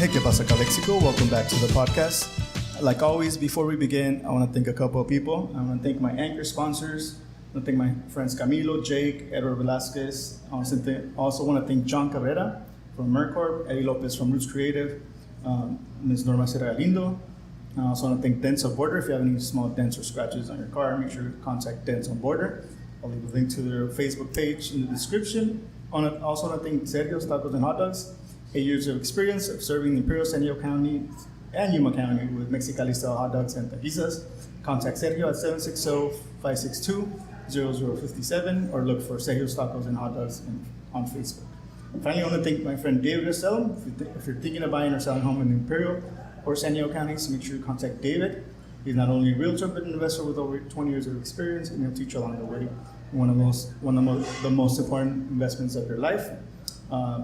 Hey, que Pasa Calexico. Welcome back to the podcast. Like always, before we begin, I want to thank a couple of people. I want to thank my anchor sponsors. I want to thank my friends Camilo, Jake, Edward Velasquez. I also want to thank John Cabrera from Mercorp, Eddie Lopez from Roots Creative, Ms. Norma Galindo. I also want to thank Dents on Border. If you have any small dents or scratches on your car, make sure to contact Dents on Border. I'll leave a link to their Facebook page in the description. I also want to thank Sergio, Tacos and Hotdogs. 8 years of experience of serving the Imperial San Diego County and Yuma County with Mexicali-style hot dogs and taquizas. Contact Sergio at 760-562-0057 or look for Sergio's Tacos and Hot Dogs on Facebook. Finally, I want to thank my friend David Gastelum. If you're thinking of buying or selling a home in Imperial or San Diego counties, make sure you contact David. He's not only a realtor but an investor with over 20 years of experience, and he'll teach you along the way one of the most important investments of your life.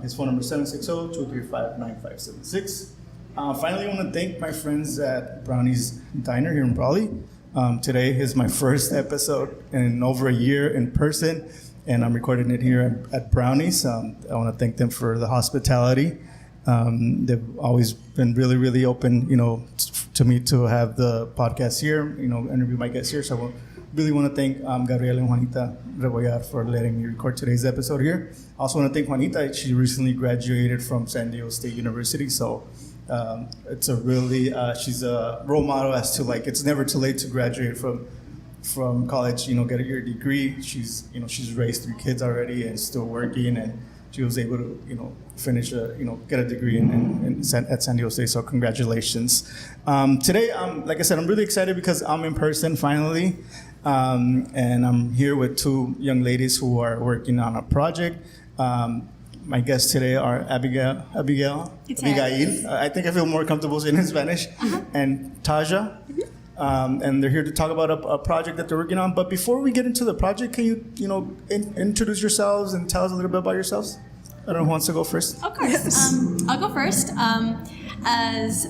His phone number is 760-235-9576. Finally, I want to thank my friends at Brownie's Diner here in Brawley. Today is my first episode in over a year in person, and I'm recording it here at Brownie's. I want to thank them for the hospitality. They've always been really, really open, to me to have the podcast here, interview my guests here. So I really want to thank Gabriel and Juanita Rebollar for letting me record today's episode here. I also want to thank Juanita. She recently graduated from San Diego State University, so it's a really she's a role model as to it's never too late to graduate from college. Get your degree. She's raised 3 kids already and still working, and she was able to finish get a degree at San Diego State. So congratulations. Today, like I said, I'm really excited because I'm in person finally. And I'm here with 2 young ladies who are working on a project. My guests today are Abigail. I think I feel more comfortable saying in Spanish. And Tahjah. And they're here to talk about a project that they're working on. But before we get into the project, can you, introduce yourselves and tell us a little bit about yourselves? I don't know who wants to go first. Of course. Yes. I'll go first. As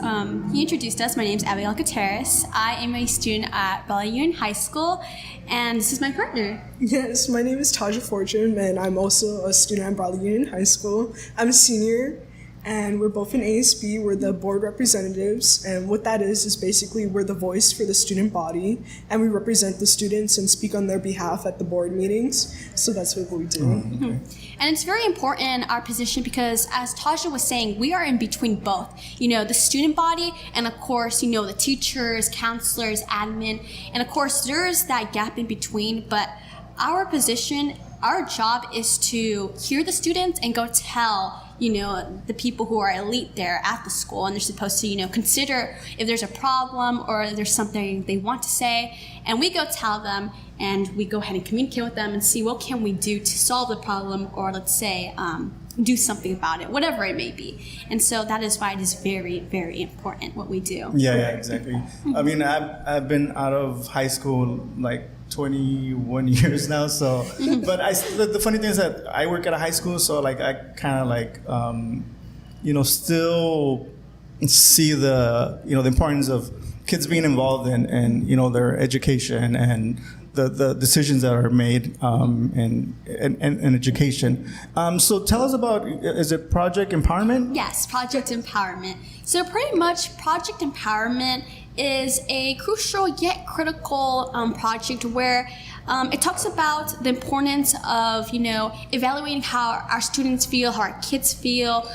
he introduced us, my name is Abigail Gutierrez. I am a student at Brawley High School, and this is my partner. Yes, my name is Tahjah Fortune, and I'm also a student at Brawley High School. I'm a senior, and we're both in ASB. We're the board representatives, and what that is basically we're the voice for the student body, and we represent the students and speak on their behalf at the board meetings. So that's what we do. Mm-hmm. And it's very important, our position, because as Tahjah was saying, we are in between both, the student body and, of course, the teachers, counselors, admin, and, of course, there's that gap in between, but our position, our job is to hear the students and go tell the people who are elite there at the school, and they're supposed to, consider if there's a problem or if there's something they want to say, and we go tell them, and we go ahead and communicate with them and see what can we do to solve the problem, or let's say, do something about it, whatever it may be. And so that is why it is very, very important what we do. Yeah, exactly. I mean, I've been out of high school 21 years now, so but the funny thing is that I work at a high school, so I kind of still see the the importance of kids being involved in their education and the decisions that are made in education. So tell us about, is it Project Empowerment? Yes, Project Empowerment. So pretty much Project Empowerment is a crucial yet critical project where it talks about the importance of, evaluating how our students feel, how our kids feel,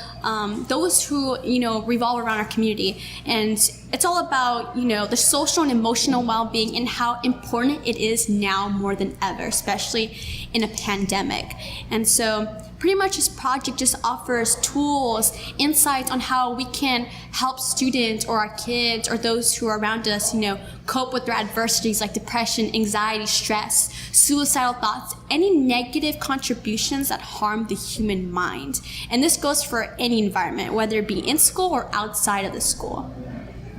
those who, revolve around our community. And it's all about, the social and emotional well-being and how important it is now more than ever, especially in a pandemic. And so pretty much this project just offers tools, insights on how we can help students or our kids or those who are around us, cope with their adversities like depression, anxiety, stress, suicidal thoughts, any negative contributions that harm the human mind. And this goes for any environment, whether it be in school or outside of the school.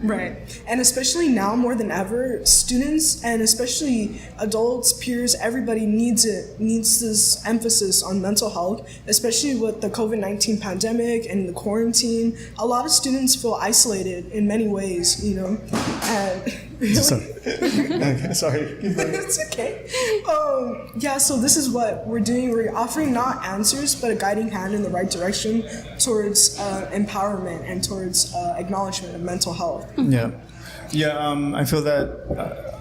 Right. And especially now more than ever, students and especially adults, peers, everybody needs this emphasis on mental health, especially with the COVID-19 pandemic and the quarantine. A lot of students feel isolated in many ways, and Sorry. Okay, sorry. It's okay. Yeah, so this is what we're doing. We're offering not answers, but a guiding hand in the right direction towards empowerment and towards acknowledgement of mental health. Yeah, yeah. I feel that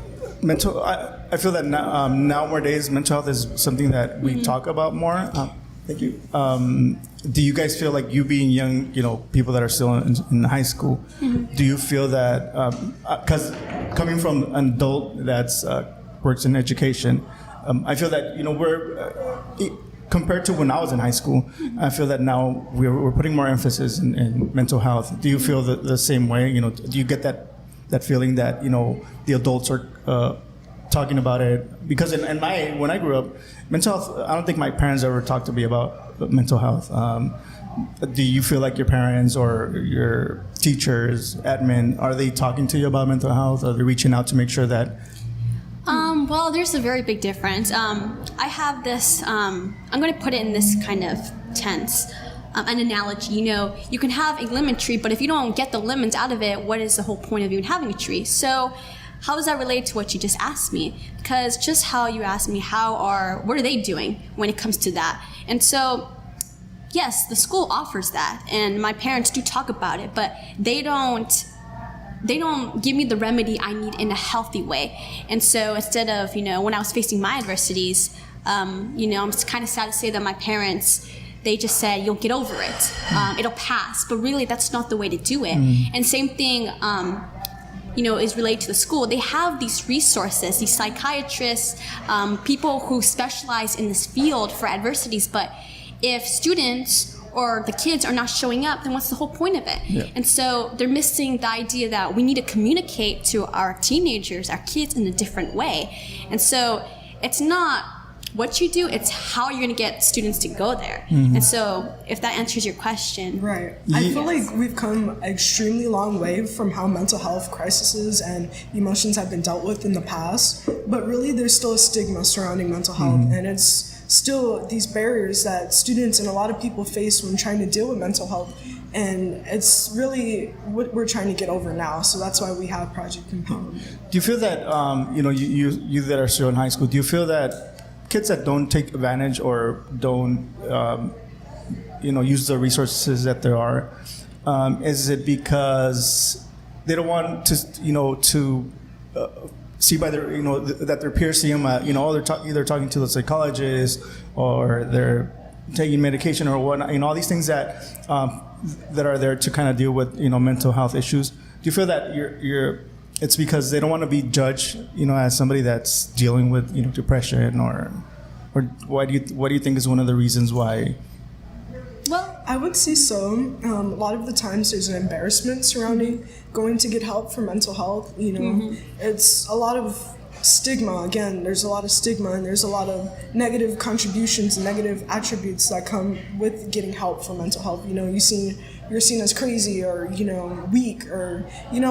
I feel that nowadays mental health is something that we talk about more. Thank you. Do you guys feel like you being young, people that are still in high school, do you feel that, because coming from an adult that's works in education, I feel that, we're, compared to when I was in high school, I feel that now we're putting more emphasis in mental health. Do you feel the same way? Do you get that feeling that, the adults are talking about it? Because when I grew up, mental health, I don't think my parents ever talked to me about mental health. Do you feel like your parents or your teachers, admin, are they talking to you about mental health? Are they reaching out to make sure that? Well, there's a very big difference. I have this, I'm going to put it in this kind of tense, an analogy. You can have a lemon tree, but if you don't get the lemons out of it, what is the whole point of even having a tree? So how does that relate to what you just asked me? Because just how you asked me, what are they doing when it comes to that? And so, yes, the school offers that, and my parents do talk about it, but they don't give me the remedy I need in a healthy way. And so instead of, when I was facing my adversities, I'm kind of sad to say that my parents, they just said, you'll get over it. It'll pass. But really, that's not the way to do it. And same thing, is related to the school. They have these resources, these psychiatrists, people who specialize in this field for adversities. But if students or the kids are not showing up, then what's the whole point of it? Yeah. And so they're missing the idea that we need to communicate to our teenagers, our kids, in a different way. And so it's not what you do, it's how you're going to get students to go there. And so if that answers your question. Right. I feel like we've come an extremely long way from how mental health crises and emotions have been dealt with in the past, but really there's still a stigma surrounding mental health, and it's still these barriers that students and a lot of people face when trying to deal with mental health, and it's really what we're trying to get over now. So that's why we have Project Empowerment. Do you feel that you that are still in high school, do you feel that kids that don't take advantage or don't use the resources that there are, is it because they don't want to see by their that their peers see them they're either talking to the psychologist or they're taking medication or whatnot, all these things that are there to kind of deal with mental health issues? Do you feel that it's because they don't want to be judged as somebody that's dealing with depression, or what do you think is one of the reasons why? Well, I would say so. A lot of the times there's an embarrassment surrounding going to get help for mental health. It's a lot of stigma. Again, there's a lot of stigma, and there's a lot of negative contributions and negative attributes that come with getting help for mental health. You're seen as crazy or weak, or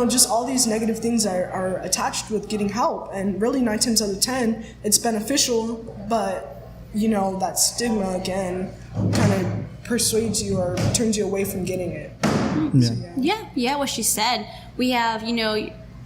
just all these negative things are attached with getting help. And really 9 times out of 10 it's beneficial, but that stigma again kind of persuades you or turns you away from getting it. Yeah, what she said. We have,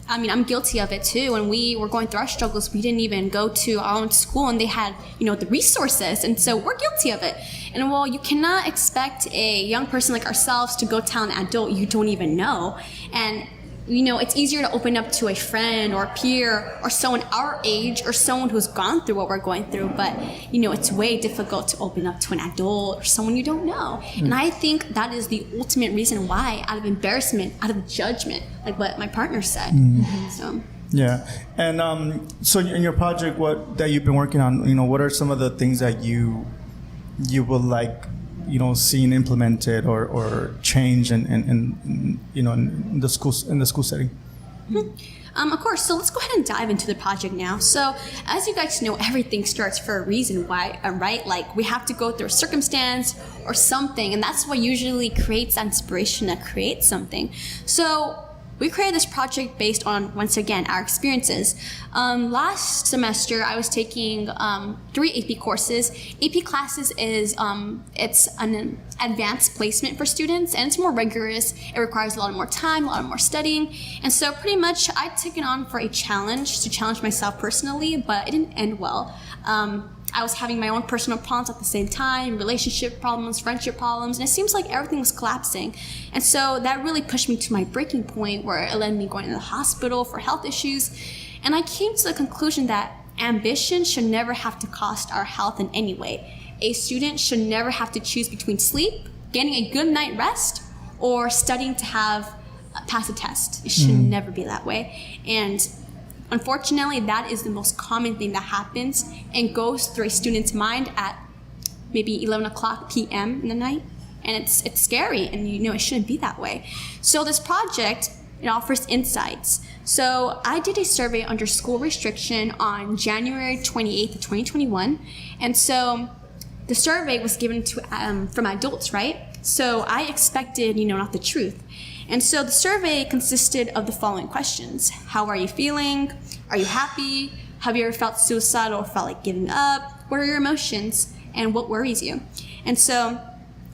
I'm guilty of it too. When we were going through our struggles, we didn't even go to our own school, and they had, the resources. And so we're guilty of it. And you cannot expect a young person like ourselves to go tell an adult you don't even know. And, it's easier to open up to a friend or a peer or someone our age or someone who's gone through what we're going through. But, it's way difficult to open up to an adult or someone you don't know. And I think that is the ultimate reason why, out of embarrassment, out of judgment, like what my partner said. So. Yeah. And so in your project, that you've been working on, what are some of the things that you would like, seeing implemented or change in the school setting? Of course. So let's go ahead and dive into the project now. So as you guys know, everything starts for a reason. Why, right? Like we have to go through a circumstance or something, and that's what usually creates inspiration to create something. So we created this project based on, once again, our experiences. Last semester, I was taking 3 AP courses. AP classes is, it's an advanced placement for students, and it's more rigorous. It requires a lot more time, a lot more studying. And so pretty much I took it on for a challenge, to challenge myself personally, but it didn't end well. I was having my own personal problems at the same time, relationship problems, friendship problems, and it seems like everything was collapsing. And so that really pushed me to my breaking point, where it led me going to the hospital for health issues. And I came to the conclusion that ambition should never have to cost our health in any way. A student should never have to choose between sleep, getting a good night rest, or studying to pass a test. It should never be that way. And unfortunately, that is the most common thing that happens and goes through a student's mind at maybe 11 o'clock p.m. in the night. And it's scary, and it shouldn't be that way. So this project, it offers insights. So I did a survey under school restriction on January 28th of 2021. And so the survey was given to from adults, right? So I expected, not the truth. And so the survey consisted of the following questions. How are you feeling? Are you happy? Have you ever felt suicidal or felt like giving up? What are your emotions? And what worries you? And so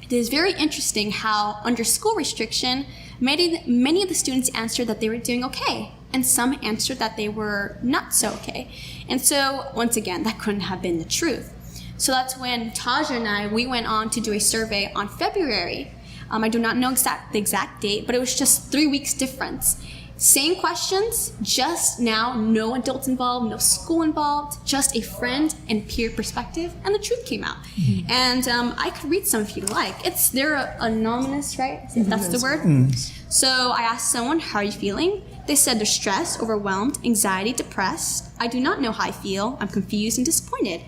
it is very interesting how under school restriction, many of the students answered that they were doing okay. And some answered that they were not so okay. And so once again, that couldn't have been the truth. So that's when Tahjah and I, we went on to do a survey on February. I do not know the exact date, but it was just 3 weeks difference. Same questions, just now no adults involved, no school involved, just a friend and peer perspective, and the truth came out. Mm-hmm. And I could read some if you'd like. They're anonymous, right? If that's the word. So I asked someone, how are you feeling? They said they're stressed, overwhelmed, anxiety, depressed. I do not know how I feel. I'm confused and disappointed.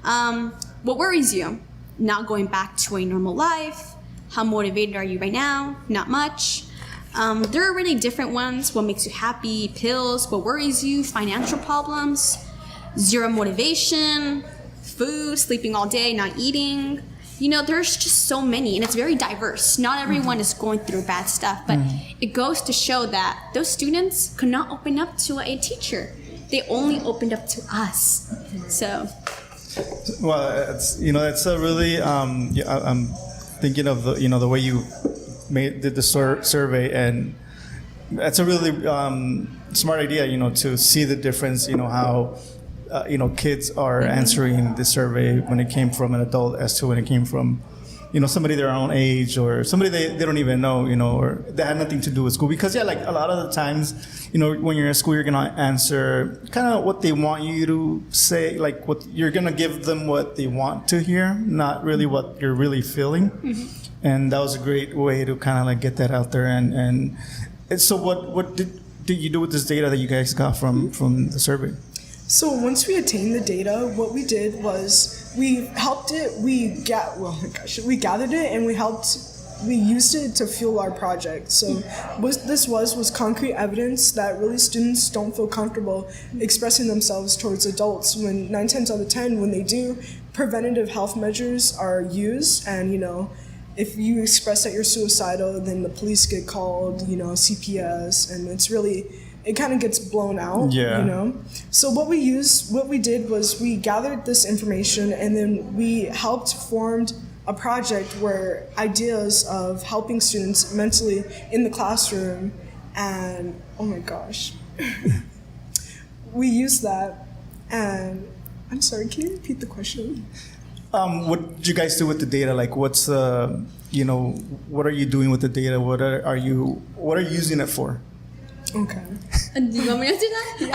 What worries you? Not going back to a normal life. How motivated are you right now? Not much. There are really different ones. What makes you happy? Pills. What worries you? Financial problems. Zero motivation. Food. Sleeping all day. Not eating. There's just so many, and it's very diverse. Not everyone is going through bad stuff, but it goes to show that those students could not open up to a teacher. They only opened up to us. So. Well, it's a really. I'm thinking of the way you did the survey, and that's a really smart idea. To see the difference. How kids are answering the survey when it came from an adult as to when it came from somebody their own age, or somebody they don't even know, or that had nothing to do with school. Because like a lot of the times, when you're in school, you're gonna answer kind of what they want you to say, like what you're gonna give them what they want to hear, not really what you're really feeling. Mm-hmm. And that was a great way to kind of like get that out there. And so what did you do with this data that you guys got from the survey? So once we attained the data, what we did was we helped it. We gathered it and we used it to fuel our project. So what this was concrete evidence that really students don't feel comfortable expressing themselves towards adults. When 9 times out of 10, when they do, preventative health measures are used, and if you express that you're suicidal, then the police get called, CPS, and it kind of gets blown out, So what we did was we gathered this information, and then we formed a project where ideas of helping students mentally in the classroom, and oh my gosh, we used that. And I'm sorry, can you repeat the question? What did you guys do with the data? Like, what's what are you doing with the data? What are you using it for? Okay. Do you want me to do that? Yeah.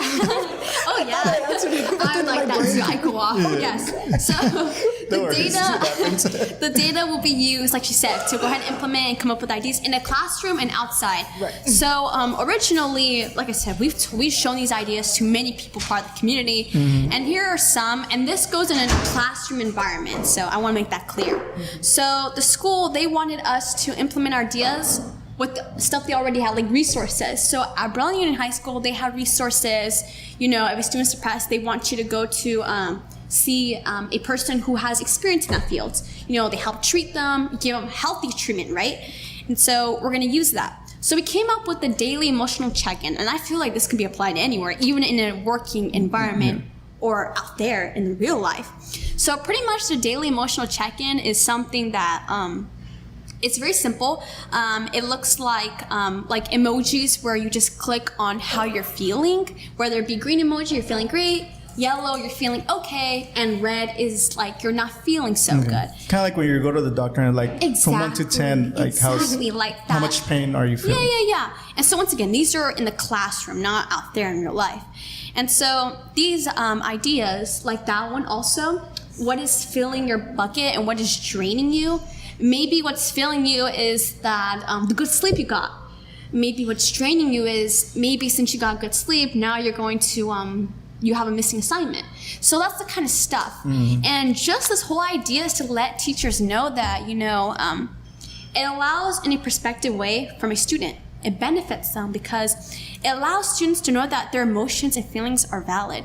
Oh yeah. I like that too. I go off. Yeah. Yes. So the data will be used, like she said, to go ahead and implement and come up with ideas in the classroom and outside. Right. So originally, like I said, we've shown these ideas to many people part of the community, and here are some. And this goes in a classroom environment. So I want to make that clear. So the school, they wanted us to implement our ideas with the stuff they already had, like resources. So at Brawley Union High School, they have resources. If a student's depressed, they want you to go to see a person who has experience in that field. They help treat them, give them healthy treatment, right? And so we're gonna use that. So we came up with the daily emotional check-in, and I feel like this can be applied anywhere, even in a working environment or out there in real life. So pretty much the daily emotional check-in is something that it's very simple. It looks like emojis where you just click on how you're feeling, whether it be green emoji, you're feeling great, yellow, you're feeling okay, and red is like you're not feeling so good. Kind of like when you go to the doctor and like from 1 to 10, like how much pain are you feeling? Yeah. And so once again, these are in the classroom, not out there in real life. And so these ideas, like that one also, what is filling your bucket and what is draining you? Maybe what's filling you is that the good sleep you got. Maybe what's draining you is maybe since you got good sleep, now you're going to you have a missing assignment. So that's the kind of stuff. And just this whole idea is to let teachers know that, it allows in a perspective way from a student. It benefits them because it allows students to know that their emotions and feelings are valid.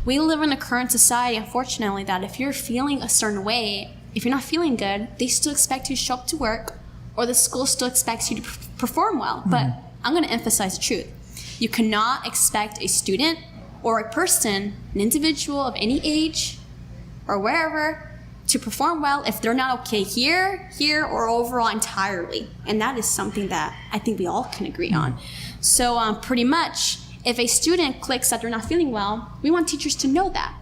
We live in a current society, unfortunately, that if you're feeling a certain way, if you're not feeling good, they still expect you to show up to work, or the school still expects you to perform well. But I'm going to emphasize the truth. You cannot expect a student or a person, an individual of any age or wherever, to perform well if they're not okay here, or overall entirely. And that is something that I think we all can agree on. So pretty much, if a student clicks that they're not feeling well, we want teachers to know that.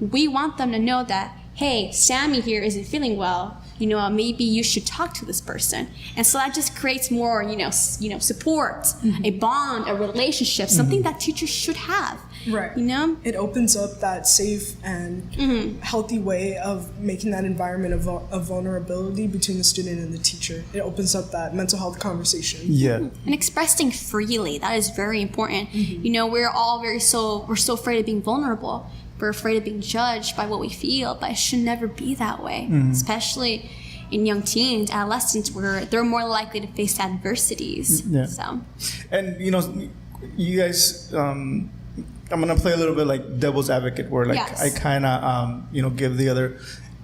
We want them to know that, hey, Sammy here isn't feeling well. Maybe you should talk to this person. And so that just creates more, support, a bond, a relationship, something that teachers should have. Right. It opens up that safe and healthy way of making that environment of vulnerability between the student and the teacher. It opens up that mental health conversation. Yeah. And expressing freely, that is very important. We're all we're so afraid of being vulnerable. We're afraid of being judged by what we feel, but it should never be that way, especially in young teens, adolescents, where they're more likely to face adversities. Yeah. So. And, you guys, I'm going to play a little bit like devil's advocate where I kind of, give the other,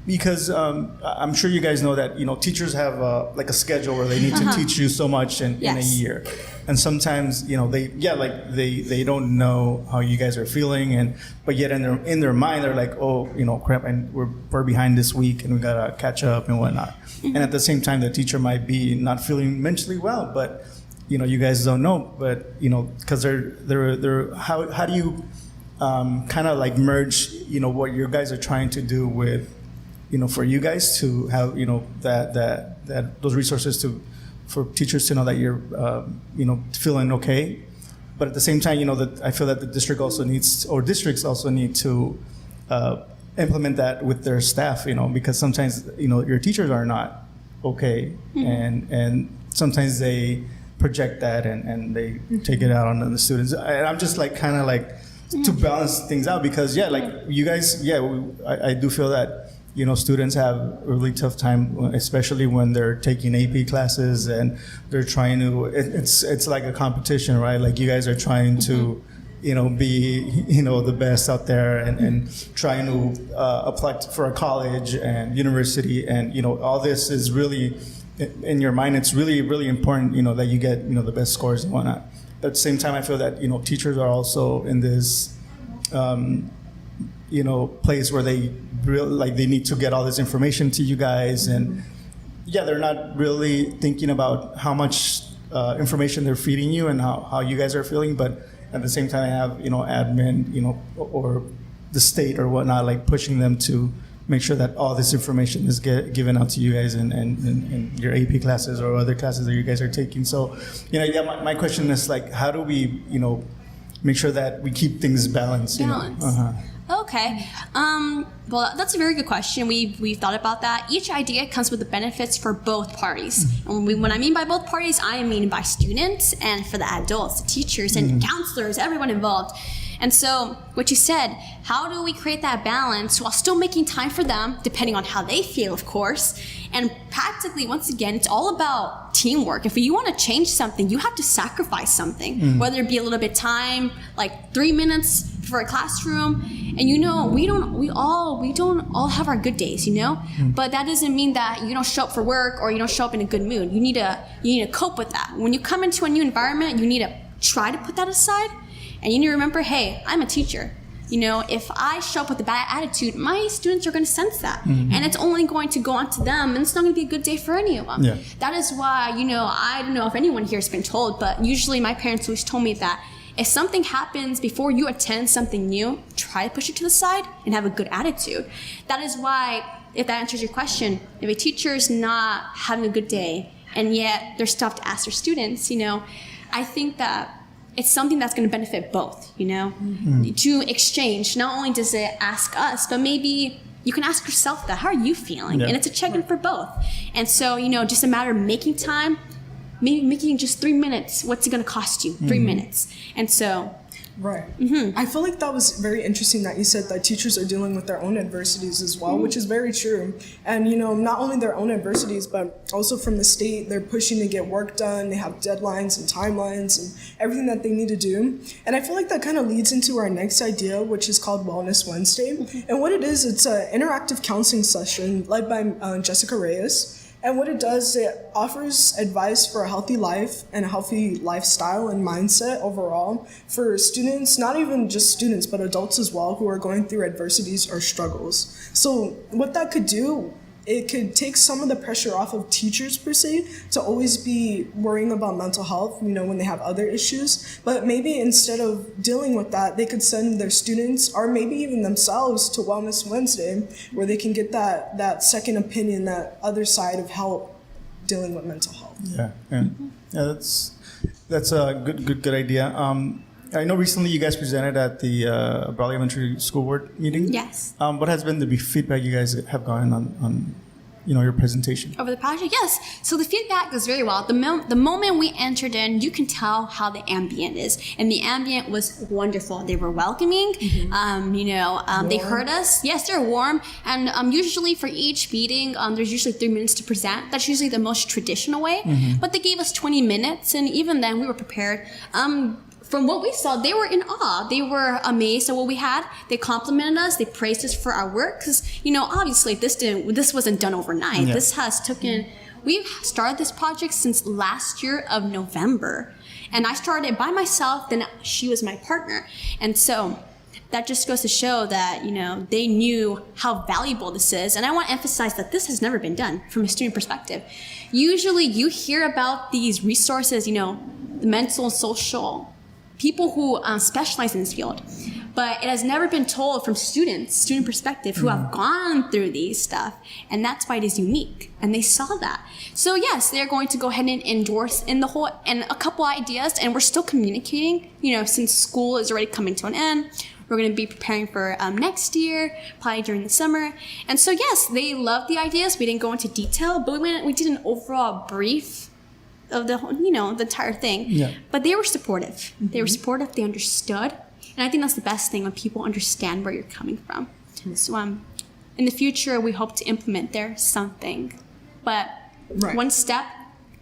because I'm sure you guys know that, teachers have like a schedule where they need to teach you so much in a year. And sometimes, they don't know how you guys are feeling, but yet in their mind they're like, oh, crap, and we're behind this week and we gotta catch up and whatnot. And at the same time, the teacher might be not feeling mentally well, but you guys don't know. But because they're how do you kind of like merge what you guys are trying to do with for you guys to have that those resources for teachers to know that you're feeling okay, but at the same time that I feel that the district also needs, or districts also need to implement that with their staff, because sometimes your teachers are not okay, and sometimes they project that and they take it out on the students, and I'm just like kind of like to balance things out, because you guys, I do feel that students have a really tough time, especially when they're taking AP classes and they're trying to, it's like a competition, right? Like you guys are trying to, be, the best out there and trying to apply for a college and university. And, all this is really, in your mind, it's really, really important, that you get, the best scores and whatnot. But at the same time, I feel that, teachers are also in this, place where they they need to get all this information to you guys, and they're not really thinking about how much information they're feeding you and how you guys are feeling. But at the same time, I have admin, or the state or whatnot, like pushing them to make sure that all this information is given out to you guys in your AP classes or other classes that you guys are taking. So my question is like, how do we make sure that we keep things balanced? Okay. Well, that's a very good question. We've thought about that. Each idea comes with the benefits for both parties. And when I mean by both parties, I mean by students and for the adults, the teachers and counselors, everyone involved. And so what you said, how do we create that balance while still making time for them, depending on how they feel, of course. And practically, once again, it's all about teamwork. If you want to change something, you have to sacrifice something, whether it be a little bit time, like 3 minutes for a classroom, and we don't all have our good days, but that doesn't mean that you don't show up for work or you don't show up in a good mood. You need to cope with that. When you come into a new environment, you need to try to put that aside, and you need to remember, hey, I'm a teacher. If I show up with a bad attitude, my students are going to sense that. And it's only going to go on to them, and it's not going to be a good day for any of them. Yeah. That is why, I don't know if anyone here has been told, but usually my parents always told me that if something happens before you attend something new, try to push it to the side and have a good attitude. That is why, if that answers your question, if a teacher is not having a good day and yet there's stuff to ask their students, I think that it's something that's going to benefit both, to exchange. Not only does it ask us, but maybe you can ask yourself that. How are you feeling? Yeah. And it's a check-in for both. And so, just a matter of making time, maybe making just 3 minutes. What's it going to cost you? 3 minutes. And so... Right. I feel like that was very interesting that you said that teachers are dealing with their own adversities as well, which is very true. And, not only their own adversities, but also from the state, they're pushing to get work done. They have deadlines and timelines and everything that they need to do. And I feel like that kind of leads into our next idea, which is called Wellness Wednesday. And what it is, it's an interactive counseling session led by Jessica Reyes. And what it does, it offers advice for a healthy life and a healthy lifestyle and mindset overall for students, not even just students, but adults as well, who are going through adversities or struggles. So what that could do, it could take some of the pressure off of teachers per se to always be worrying about mental health, when they have other issues. But maybe instead of dealing with that, they could send their students or maybe even themselves to Wellness Wednesday, where they can get that second opinion, that other side of help dealing with mental health. Yeah, that's a good idea. I know recently you guys presented at the Brawley Elementary School Board meeting. Yes. What has been the feedback you guys have gotten on your presentation? Over the project? Yes. So the feedback goes very well. The moment we entered in, you can tell how the ambient is. And the ambient was wonderful. They were welcoming. They heard us. Yes, they're warm. And usually for each meeting, there's usually 3 minutes to present. That's usually the most traditional way. But they gave us 20 minutes. And even then, we were prepared. From what we saw, they were in awe. They were amazed at what we had. They complimented us. They praised us for our work. Because, obviously this wasn't done overnight. Yeah. This has we've started this project since last year of November. And I started it by myself, then she was my partner. And so that just goes to show that, they knew how valuable this is. And I want to emphasize that this has never been done from a student perspective. Usually you hear about these resources, the mental and social people who specialize in this field. But it has never been told from student perspective who have gone through these stuff. And that's why it is unique. And they saw that. So yes, they're going to go ahead and endorse and a couple ideas. And we're still communicating, since school is already coming to an end. We're going to be preparing for next year, probably during the summer. And so yes, they loved the ideas. We didn't go into detail, but we did an overall brief of the the entire thing. Yeah. But they were supportive. They were supportive. They understood. And I think that's the best thing, when people understand where you're coming from. So in the future, we hope to implement there something. But one step,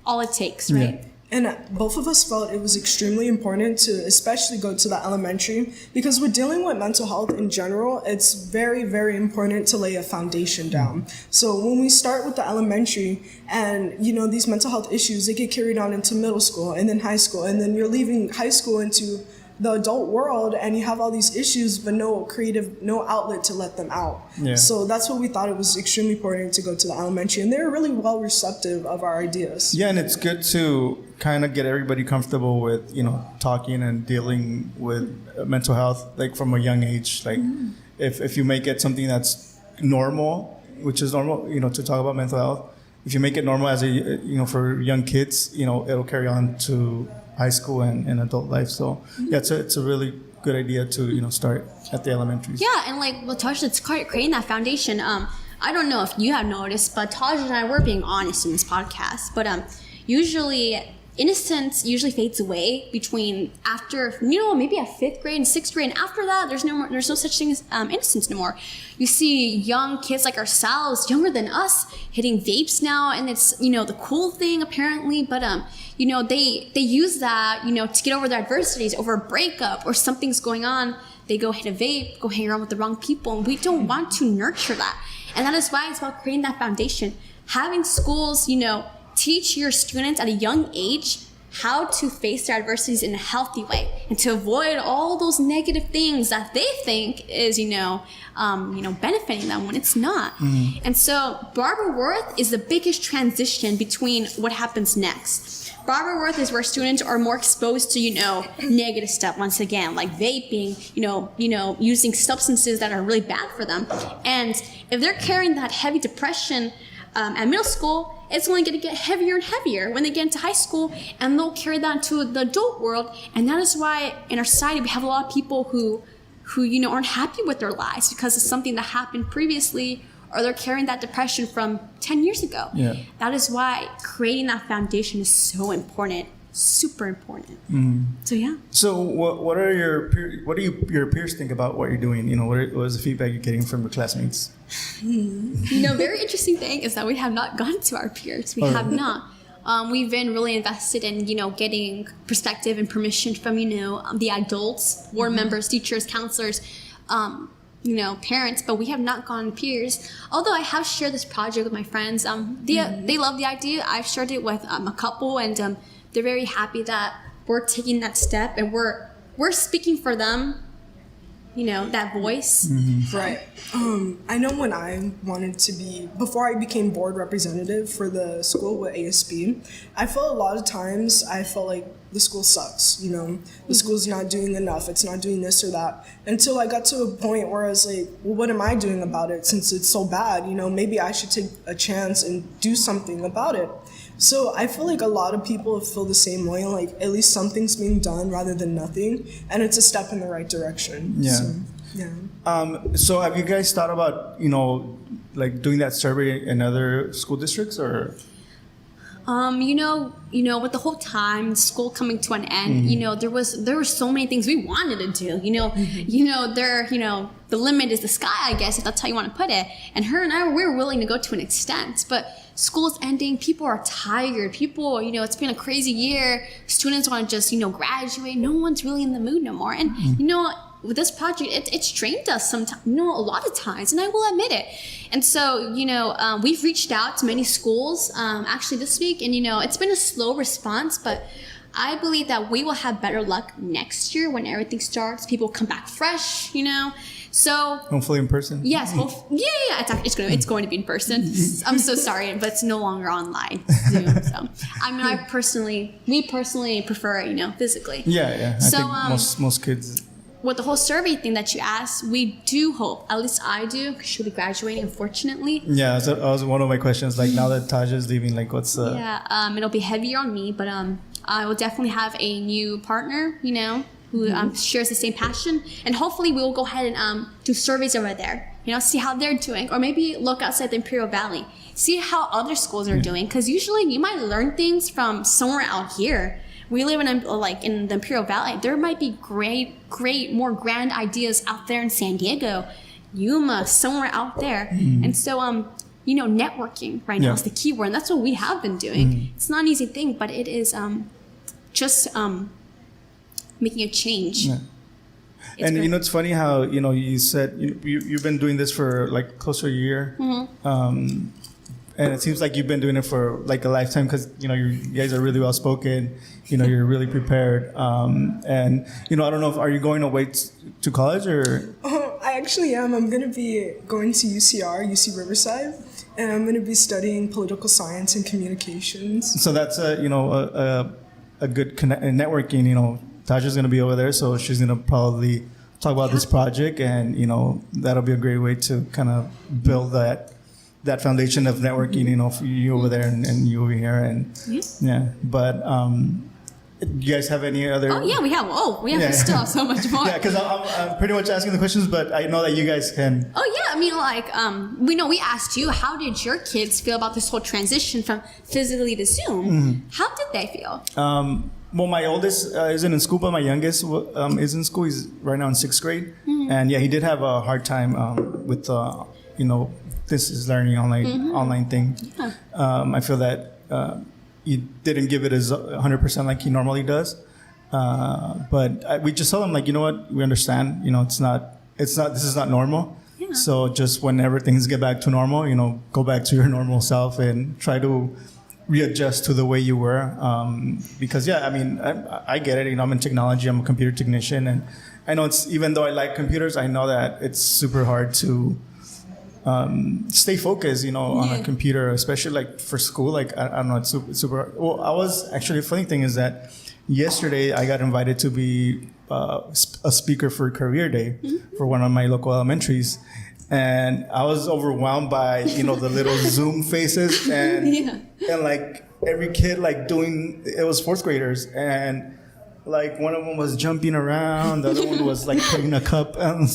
all it takes, right? Yeah. And both of us felt it was extremely important to especially go to the elementary, because with dealing with mental health in general, it's very, very important to lay a foundation down. So when we start with the elementary and, these mental health issues, they get carried on into middle school and then high school, and then you're leaving high school into the adult world and you have all these issues, but no outlet to let them out. Yeah. So that's what we thought it was extremely important to go to the elementary, and they were really well receptive of our ideas. Yeah, and it's good to kind of get everybody comfortable with, talking and dealing with mental health, like from a young age. Like if you make it something that's normal, which is normal, to talk about mental health, if you make it normal as for young kids, it'll carry on to high school and adult life. So yeah, it's a really good idea to start at the elementaries. Yeah, and like Tahjah, it's creating that foundation. I don't know if you have noticed, but Tahjah and I were being honest in this podcast. But usually innocence usually fades away between after maybe at 5th grade and 6th grade, and after that there's no such thing as innocence no more. You see young kids like ourselves, younger than us, hitting vapes now, and it's the cool thing apparently, but they use that to get over their adversities, over a breakup or something's going on. they go hit a vape, go hang around with the wrong people, and we don't want to nurture that. And that is why it's about creating that foundation. Having schools, teach your students at a young age how to face their adversities in a healthy way and to avoid all those negative things that they think is, benefiting them when it's not. Mm-hmm. And so Barber Worth is the biggest transition between what happens next. Barber Worth is where students are more exposed to, negative stuff once again, like vaping, using substances that are really bad for them. And if they're carrying that heavy depression at middle school, it's only going to get heavier and heavier when they get into high school, and they'll carry that into the adult world. And that is why in our society we have a lot of people who aren't happy with their lives because of something that happened previously, or they're carrying that depression from 10 years ago. Yeah. That is why creating that foundation is so important, super important. Mm. So yeah. So what do your peers think about what you're doing? What is the feedback you're getting from your classmates? Very interesting thing is that we have not gone to our peers. We have not. We've been really invested in, getting perspective and permission from, the adults, board members, teachers, counselors, parents, but we have not gone to peers. Although I have shared this project with my friends. They love the idea. I've shared it with a couple, and they're very happy that we're taking that step and we're speaking for them. That voice. Mm-hmm. Right. I know when I wanted to before I became board representative for the school with ASB, I felt a lot of times like the school sucks, the school's not doing enough, it's not doing this or that. Until I got to a point where I was like, well, what am I doing about it since it's so bad? Maybe I should take a chance and do something about it. So I feel like a lot of people feel the same way, like at least something's being done rather than nothing, and it's a step in the right direction. Yeah. So, yeah. So have you guys thought about, doing that survey in other school districts or? With the whole time school coming to an end, mm-hmm. there were so many things we wanted to do, mm-hmm. The limit is the sky, I guess, if that's how you want to put it. And her and I, we were willing to go to an extent, but school's ending, people are tired, it's been a crazy year, students want to just, graduate, no one's really in the mood no more. And, mm-hmm. With this project, it's strained us sometimes, a lot of times, and I will admit it. And so, we've reached out to many schools, actually this week, and, it's been a slow response, but I believe that we will have better luck next year when everything starts. People come back fresh, So hopefully in person. Yes, yeah. It's going to be in person. I'm so sorry, but it's no longer online Zoom. So we personally prefer it, physically. Yeah. I think most kids. With the whole survey thing that you asked, we do hope, at least I do, because she'll be graduating, unfortunately. Yeah, so that was one of my questions. Like, now that Tahjah is leaving, like, what's the... Yeah, it'll be heavier on me, but I will definitely have a new partner, who mm-hmm. Shares the same passion. And hopefully we'll go ahead and do surveys over there, see how they're doing. Or maybe look outside the Imperial Valley, see how other schools are doing. Because usually you might learn things from somewhere out here. We live in the Imperial Valley. There might be great, more grand ideas out there in San Diego, Yuma, somewhere out there. Mm-hmm. And so, networking right now is the key word. And that's what we have been doing. Mm-hmm. It's not an easy thing, but it is just making a change. Yeah. And it's funny how, you said you've been doing this for like close to a year. Mm-hmm. And it seems like you've been doing it for like a lifetime because, you guys are really well spoken. You're really prepared. And, I don't know are you going away to college or? Oh, I actually am. I'm going to be going to UC Riverside, and I'm going to be studying political science and communications. So that's a good networking, Tahjah's going to be over there. So she's going to probably talk about this project and, that'll be a great way to kind of build that foundation of networking, for you over there and you over here, and But you guys have any other? Oh yeah, we have. We still have so much more. Yeah, because I'm pretty much asking the questions, but I know that you guys can. Oh yeah, we asked you, how did your kids feel about this whole transition from physically to Zoom? Mm-hmm. How did they feel? Well, my oldest isn't in school, but my youngest is in school. He's right now in 6th grade, mm-hmm. and he did have a hard time with this is learning online thing. Yeah. I feel that he didn't give it as 100% like he normally does. But we just told them, like, you know what, we understand, this is not normal. Yeah. So just whenever things get back to normal, go back to your normal self and try to readjust to the way you were. Because I get it. I'm in technology. I'm a computer technician, and I know even though I like computers, I know that it's super hard to stay focused, on a computer, especially like for school. Like I don't know, it's super. Well, I was actually, the funny thing is that yesterday I got invited to be a speaker for Career Day for one of my local elementaries, and I was overwhelmed by the little Zoom faces and like every kid like it was fourth graders, and like one of them was jumping around, the other one was like putting a cup on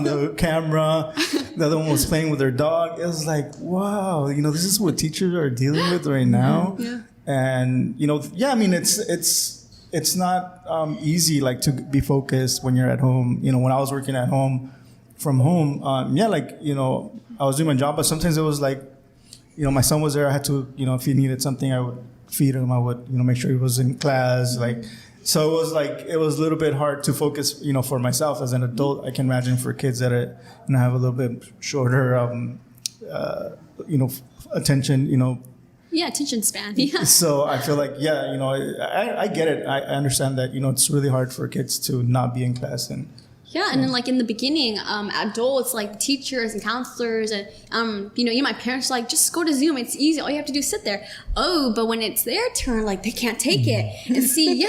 the camera, the other one was playing with their dog. It was like, wow, this is what teachers are dealing with right now. And it's not easy like to be focused when you're at home. When I was working at home from home, I was doing my job, but sometimes it was like, my son was there. I had to, if he needed something, I would feed him. I would, make sure he was in class. Like, so it was a little bit hard to focus, for myself as an adult. I can imagine for kids that have a little bit shorter, attention, Yeah, attention span. Yeah. So I feel like, I get it. I understand that, it's really hard for kids to not be in class. And then like in the beginning, adults like teachers and counselors and my parents were like, just go to Zoom. It's easy. All you have to do is sit there. Oh, but when it's their turn, like they can't take it. And see,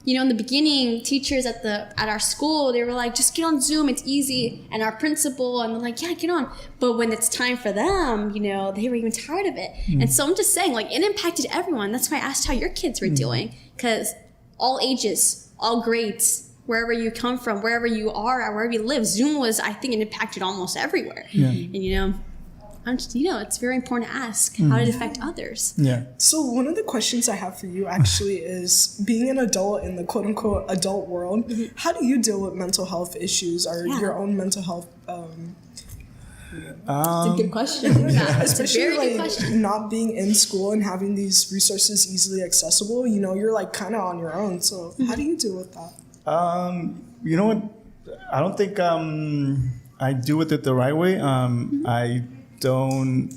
in the beginning, teachers at our school, they were like, just get on Zoom, it's easy. And our principal, and they're like, yeah, get on. But when it's time for them, they were even tired of it. And so I'm just saying, like, it impacted everyone. That's why I asked how your kids were doing. Because all ages, all grades, wherever you come from, wherever you are, or wherever you live, Zoom was, I think, it impacted almost everywhere. Yeah. And, I'm just, it's very important to ask how did it affect others. Yeah. So one of the questions I have for you actually is, being an adult in the quote unquote adult world, how do you deal with mental health issues or your own mental health? It's a good question. Especially like not being in school and having these resources easily accessible. You're like kind of on your own. So how do you deal with that? You know what? I don't think I deal with it the right way. I don't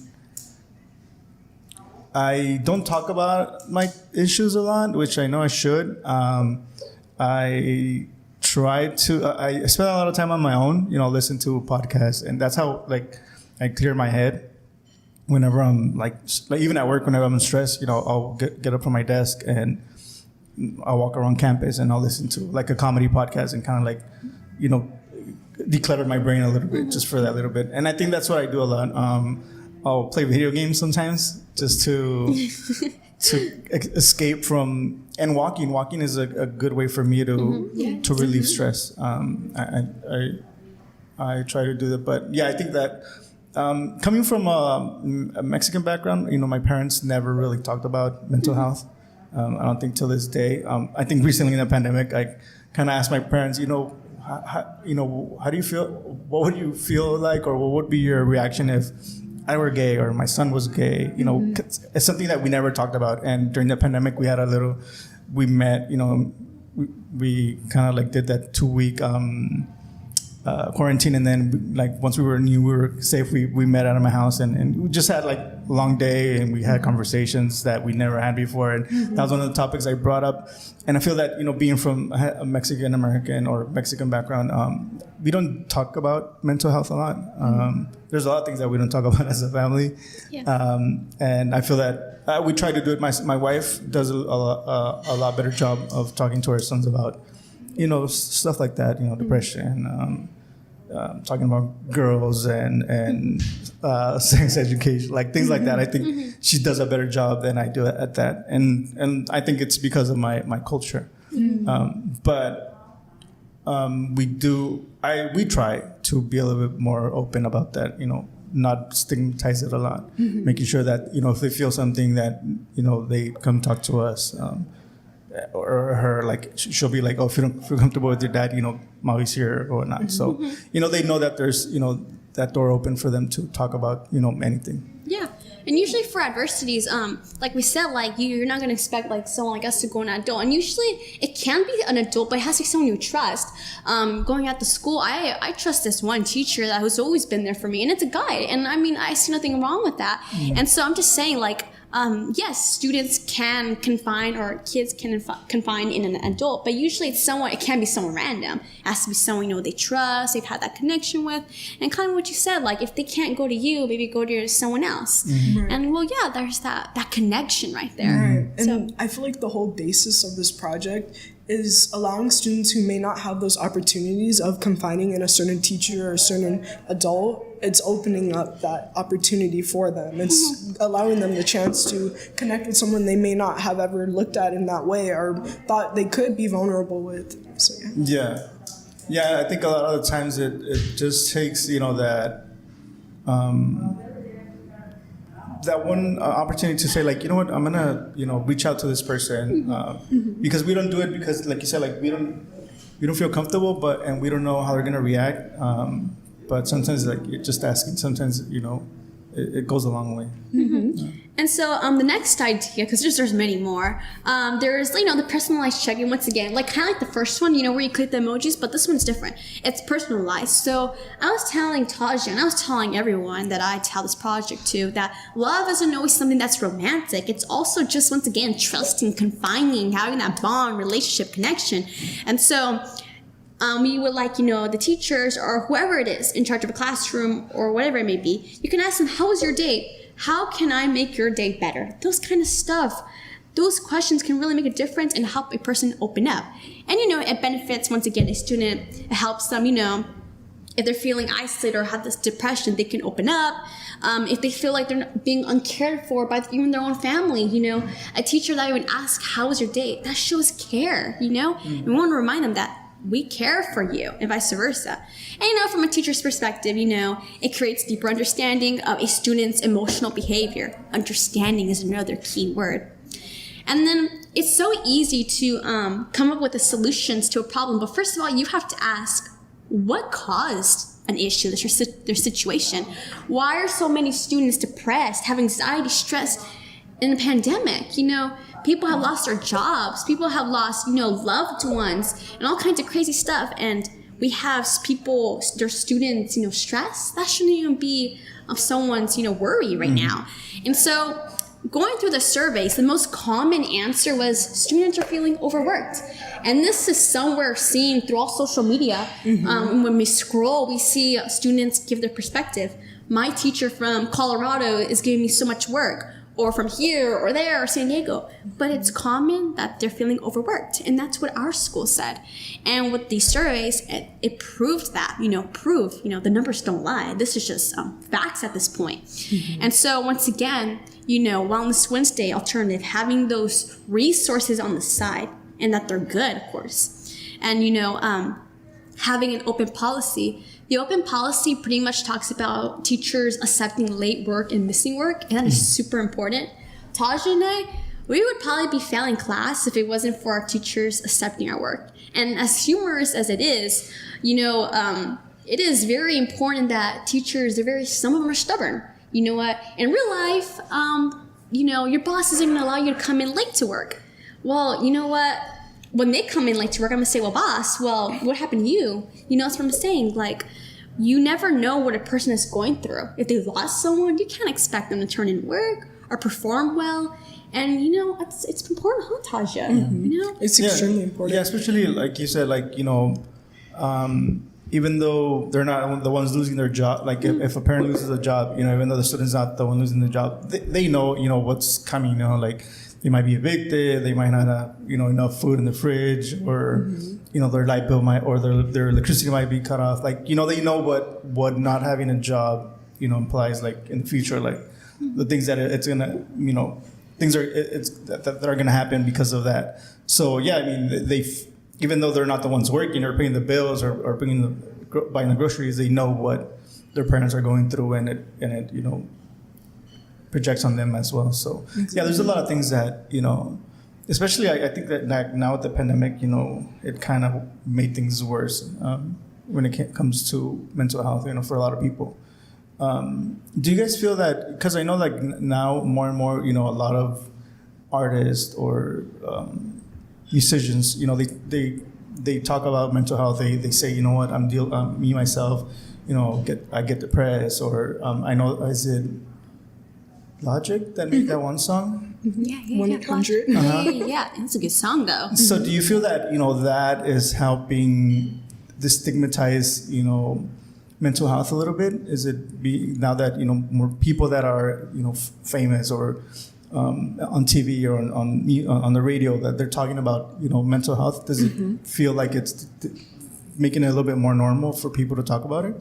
talk about my issues a lot, which I know I should. I try to. I spend a lot of time on my own. Listen to podcasts, and that's how I clear my head. Whenever I'm like even at work, whenever I'm stressed, I'll get up from my desk and I'll walk around campus and I'll listen to like a comedy podcast and kind of declutter my brain a little bit just for that little bit. And I think that's what I do a lot. I'll play video games sometimes just to escape from, and walking is a good way for me to relieve stress. I try to do that, but I think that coming from a Mexican background, my parents never really talked about mental health. I don't think till this day. I think recently in the pandemic, I kind of asked my parents, how do you feel? What would you feel like, or what would be your reaction if I were gay or my son was gay? It's something that we never talked about. And during the pandemic, we met. We kind of did that 2-week quarantine, and then once we were safe, we met out of my house, and we just had a long day, and we had conversations that we never had before, and that was one of the topics I brought up. And I feel that being from a Mexican American or Mexican background, we don't talk about mental health a lot. There's a lot of things that we don't talk about as a family, and I feel that we try to do it. My wife does a lot better job of talking to her sons about stuff like that, depression, talking about girls and sex education, things like that. I think she does a better job than I do at that, and I think it's because of my culture. But we try to be a little bit more open about that, not stigmatize it a lot, making sure that if they feel something that they come talk to us. Or her, she'll be like, oh, if you don't feel comfortable with your dad, Maui's here or whatnot. So, they know that there's, that door open for them to talk about, anything. Yeah. And usually for adversities, like we said, like you're not gonna expect like someone like us to go an adult. And usually it can be an adult, but it has to be someone you trust. Going out to school, I trust this one teacher that has always been there for me, and it's a guy. And I mean, I see nothing wrong with that. And so I'm just saying, like, yes, students can confine, or kids can confine in an adult, but usually it can be someone random. It has to be someone, you know, they trust, they've had that connection with, and kind of what you said, like if they can't go to you, maybe go to someone else. Right. And well, yeah, there's that connection right there. Right. And So, I feel like the whole basis of this project is allowing students who may not have those opportunities of confining in a certain teacher or a certain adult. It's opening up that opportunity for them. It's allowing them the chance to connect with someone they may not have ever looked at in that way or thought they could be vulnerable with. So Yeah, I think a lot of the times it just takes, you know, that one opportunity to say, like, you know what, I'm gonna, you know, reach out to this person, because we don't do it because, like you said, like we don't feel comfortable, and we don't know how they're gonna react. But sometimes, like, you're just asking, sometimes, you know, it goes a long way. and so the next idea, because there's many more, there's, you know, the personalized check-in. Once again, like kind of like the first one, you know, where you click the emojis, but this one's different. It's personalized. So I was telling Tahjah, and I was telling everyone that I tell this project to, that love isn't always something that's romantic. It's also just, once again, trusting, confining, having that bond, relationship, connection. And so we would like, you know, the teachers or whoever it is in charge of a classroom or whatever it may be, you can ask them, how was your day? How can I make your day better? Those kind of stuff. Those questions can really make a difference and help a person open up. And, you know, it benefits, once again, a student. It helps them, you know, if they're feeling isolated or have this depression, they can open up. If they feel like they're being uncared for by even their own family, you know, a teacher that would ask, how was your day? That shows care, you know? And we want to remind them that we care for you, and vice versa. And, you know, from a teacher's perspective, you know, it creates deeper understanding of a student's emotional behavior. Understanding is another key word. And then it's so easy to come up with the solutions to a problem. But first of all, you have to ask, what caused an issue, their situation? Why are so many students depressed, have anxiety, stress in the pandemic? You know, people have lost their jobs. People have lost, you know, loved ones and all kinds of crazy stuff. And we have people, their students, you know, stressed. That shouldn't even be of someone's, you know, worry right now. And so going through the surveys, the most common answer was students are feeling overworked. And this is somewhere seen through all social media. When we scroll, we see students give their perspective. My teacher from Colorado is giving me so much work, or from here or there or San Diego. But it's common that they're feeling overworked. And that's what our school said. And with these surveys, it proved that, you know, the numbers don't lie. This is just facts at this point. And so once again, you know, Wellness Wednesday alternative, having those resources on the side, and that they're good, of course. And, you know, having an open policy. The open policy pretty much talks about teachers accepting late work and missing work, and that is super important. Tahjah and I, we would probably be failing class if it wasn't for our teachers accepting our work. And as humorous as it is, you know, it is very important that teachers, some of them are stubborn. You know what? In real life, you know, your boss isn't going to allow you to come in late to work. Well, you know what? When they come in late to work, I'm going to say, well, boss, well, what happened to you? You know, that's what I'm saying. Like, you never know what a person is going through. If they lost someone, you can't expect them to turn in work or perform well. And, you know, it's important, huh, Tahjah? You know? it's extremely important. Yeah, especially, like you said, like, you know, even though they're not the ones losing their job, like if a parent loses a job, you know, even though the student's not the one losing the job, they know, you know, what's coming, you know, like they might be evicted, they might not have, you know, enough food in the fridge, or, you know, their light bill or their electricity might be cut off. Like, you know, they know what not having a job, you know, implies, like in the future, like the things that it's gonna, you know, things that are gonna happen because of that. So yeah, I mean, even though they're not the ones working or paying the bills or buying the groceries, they know what their parents are going through, and it you know, projects on them as well. So yeah, there's a lot of things that, you know, especially I think that now with the pandemic, you know, it kind of made things worse when it comes to mental health, you know, for a lot of people. Do you guys feel that, because I know like now more and more, a lot of artists or musicians, they talk about mental health. They say, you know what, me myself, I get depressed, or I know, is it Logic that made that one song? Yeah. 100. Yeah, it's a good song though. So do you feel that, that is helping destigmatize, mental health a little bit? Is it now that, more people that are, famous or on TV or on the radio, that they're talking about, mental health, does it feel like it's making it a little bit more normal for people to talk about it?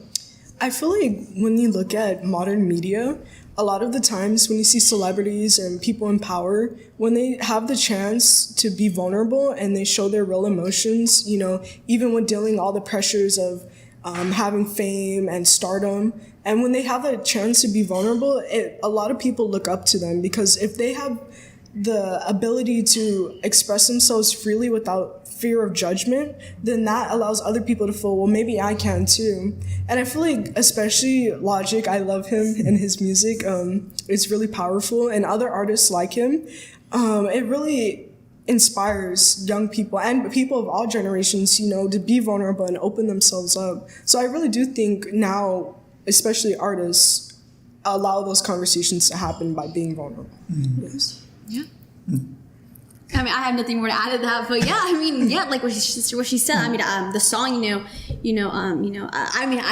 I feel like when you look at modern media, a lot of the times when you see celebrities and people in power, when they have the chance to be vulnerable and they show their real emotions, even when dealing all the pressures of having fame and stardom, and when they have a chance to be vulnerable, a lot of people look up to them, because if they have the ability to express themselves freely without fear of judgment, then that allows other people to feel, well, maybe I can too. And I feel like especially Logic, I love him and his music. It's really powerful, and other artists like him. It really inspires young people and people of all generations, to be vulnerable and open themselves up. So I really do think now, especially artists, allow those conversations to happen by being vulnerable. Yes. Yeah. I mean, I have nothing more to add to that, but like what she said. I mean, the song, I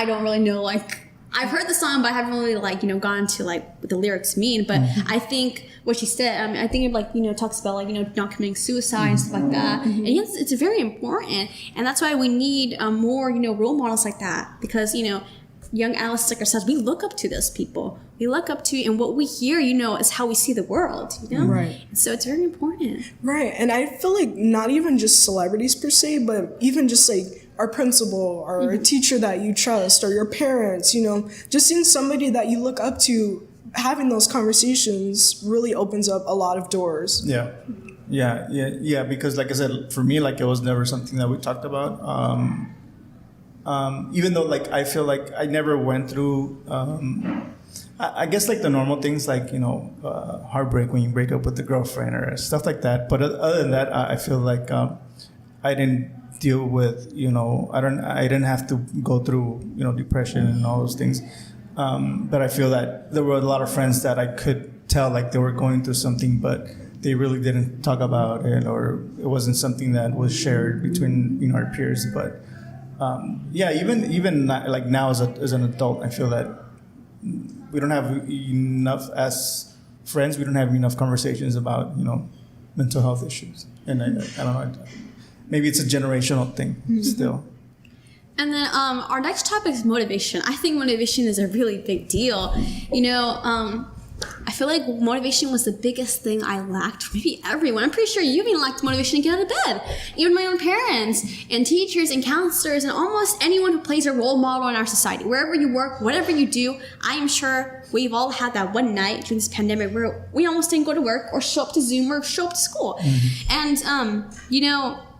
don't really know, like, I've heard the song, but I haven't really gone to what the lyrics mean. But I think what she said, I think it talks about not committing suicide and stuff like that. And yes, it's very important, and that's why we need more role models like that, because young adolescents like ourselves, we look up to those people. We look up to, and what we hear, is how we see the world, Right. So it's very important. Right. And I feel like not even just celebrities per se, but even just like our principal or a teacher that you trust, or your parents, just seeing somebody that you look up to, having those conversations really opens up a lot of doors. Yeah. Because like I said, for me, it was never something that we talked about. Even though I feel like I never went through, I guess the normal things heartbreak when you break up with the girlfriend or stuff like that. But other than that, I feel like I didn't deal with, I didn't have to go through, depression and all those things. But I feel that there were a lot of friends that I could tell they were going through something, but they really didn't talk about it, or it wasn't something that was shared between, our peers. But even now as an adult, I feel that we don't have enough, as friends, we don't have enough conversations about, mental health issues. And I don't know, maybe it's a generational thing still. And then our next topic is motivation. I think motivation is a really big deal. I feel like motivation was the biggest thing I lacked. Maybe everyone. I'm pretty sure you even lacked motivation to get out of bed. Even my own parents and teachers and counselors and almost anyone who plays a role model in our society. Wherever you work, whatever you do, I am sure we've all had that one night during this pandemic where we almost didn't go to work or show up to Zoom or show up to school. And,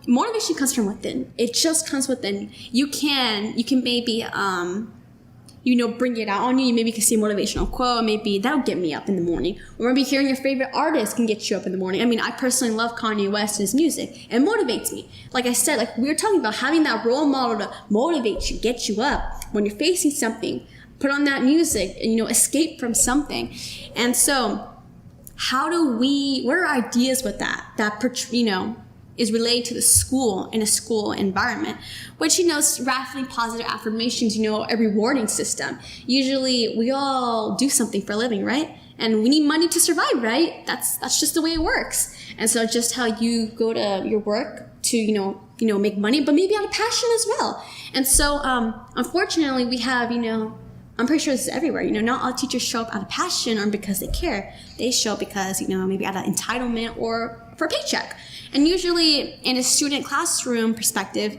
motivation comes from within. It just comes within. You can maybe, bring it out on you. Maybe you can see a motivational quote. Maybe that'll get me up in the morning. Or maybe hearing your favorite artist can get you up in the morning. I mean, I personally love Kanye West and his music. It motivates me. Like I said, we were talking about having that role model to motivate you, get you up. When you're facing something, put on that music and, escape from something. And so what are ideas with that, is related to the school in a school environment, which, is rapidly positive affirmations, a rewarding system. Usually we all do something for a living, right? And we need money to survive, right? That's just the way it works. And so just how you go to your work to, make money, but maybe out of passion as well. And so, unfortunately we have, I'm pretty sure this is everywhere. Not all teachers show up out of passion or because they care. They show up because, maybe out of entitlement or for a paycheck. And usually in a student classroom perspective,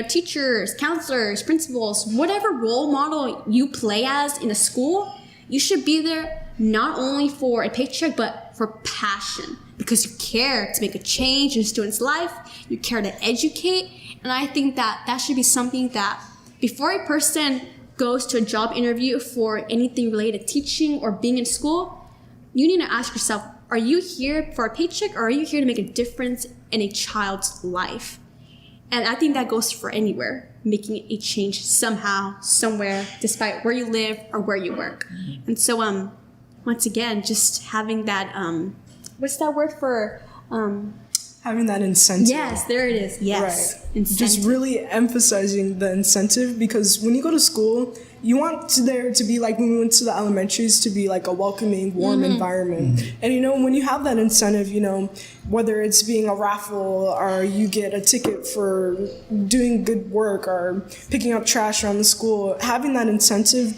teachers, counselors, principals, whatever role model you play as in a school, you should be there not only for a paycheck, but for passion, because you care to make a change in a student's life, you care to educate. And I think that should be something that before a person goes to a job interview for anything related to teaching or being in school, you need to ask yourself, are you here for a paycheck, or are you here to make a difference in a child's life? And I think that goes for anywhere, making a change somehow, somewhere, despite where you live or where you work. And so, once again, just having that, what's that word for? Having that incentive. Yes, there it is. Yes. Right. Incentive. Just really emphasizing the incentive, because when you go to school, you want there to be like when we went to the elementaries to be like a welcoming, warm environment. And when you have that incentive, whether it's being a raffle or you get a ticket for doing good work or picking up trash around the school, having that incentive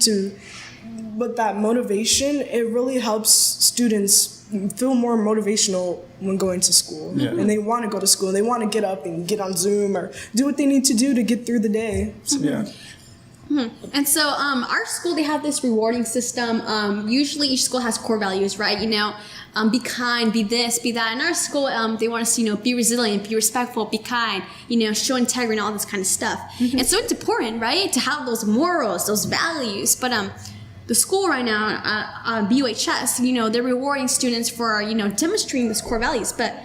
with that motivation, it really helps students feel more motivational when going to school. And they want to go to school. They want to get up and get on Zoom or do what they need to do to get through the day. And so our school, they have this rewarding system. Usually each school has core values, right? Be kind, be this, be that. In our school, they want us to, be resilient, be respectful, be kind, show integrity and all this kind of stuff. And so it's important, right, to have those morals, those values. But the school right now, BUHS, they're rewarding students for, demonstrating those core values. But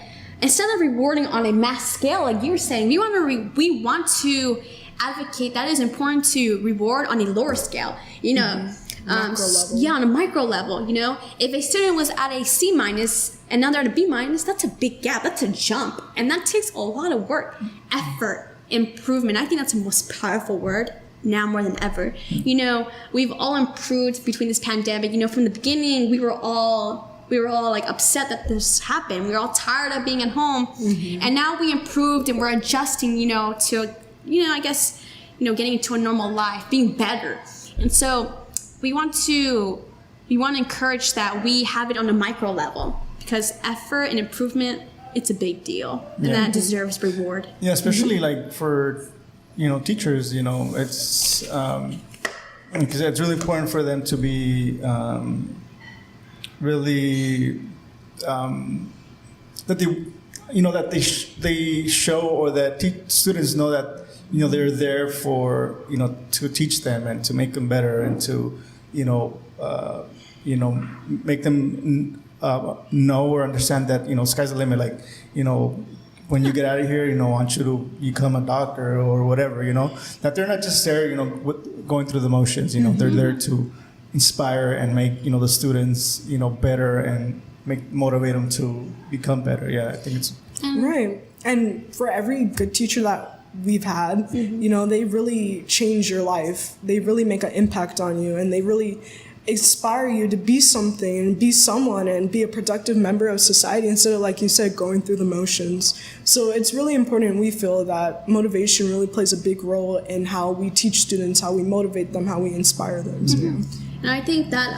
instead of rewarding on a mass scale, like you were saying, we want to advocate that it's important to reward on a lower scale, Micro level. Yeah, on a micro level, if a student was at a C- and now they're at a B-, that's a big gap, that's a jump. And that takes a lot of work, effort, improvement. I think that's the most powerful word now more than ever. We've all improved between this pandemic. From the beginning, we were all like upset that this happened. We were all tired of being at home. And now we improved and we're adjusting, to, I guess, getting into a normal life, being better. And so we want to encourage that we have it on a micro level, because effort and improvement, it's a big deal. And that deserves reward. Yeah, especially like for, teachers, it's, because it's really important for them to be really, that they show, or that students know that, they're there for, to teach them and to make them better, and to, make them know or understand that, sky's the limit. Like, when you get out of here, I want you to become a doctor or whatever, that they're not just there, going through the motions, they're there to inspire and make, the students, better, and motivate them to become better. Yeah, I think it's... Right. And for every good teacher that we've had, they really change your life. They really make an impact on you, and they really inspire you to be something and be someone and be a productive member of society instead of, like you said, going through the motions. So it's really important, we feel, that motivation really plays a big role in how we teach students, how we motivate them, how we inspire them. And I think that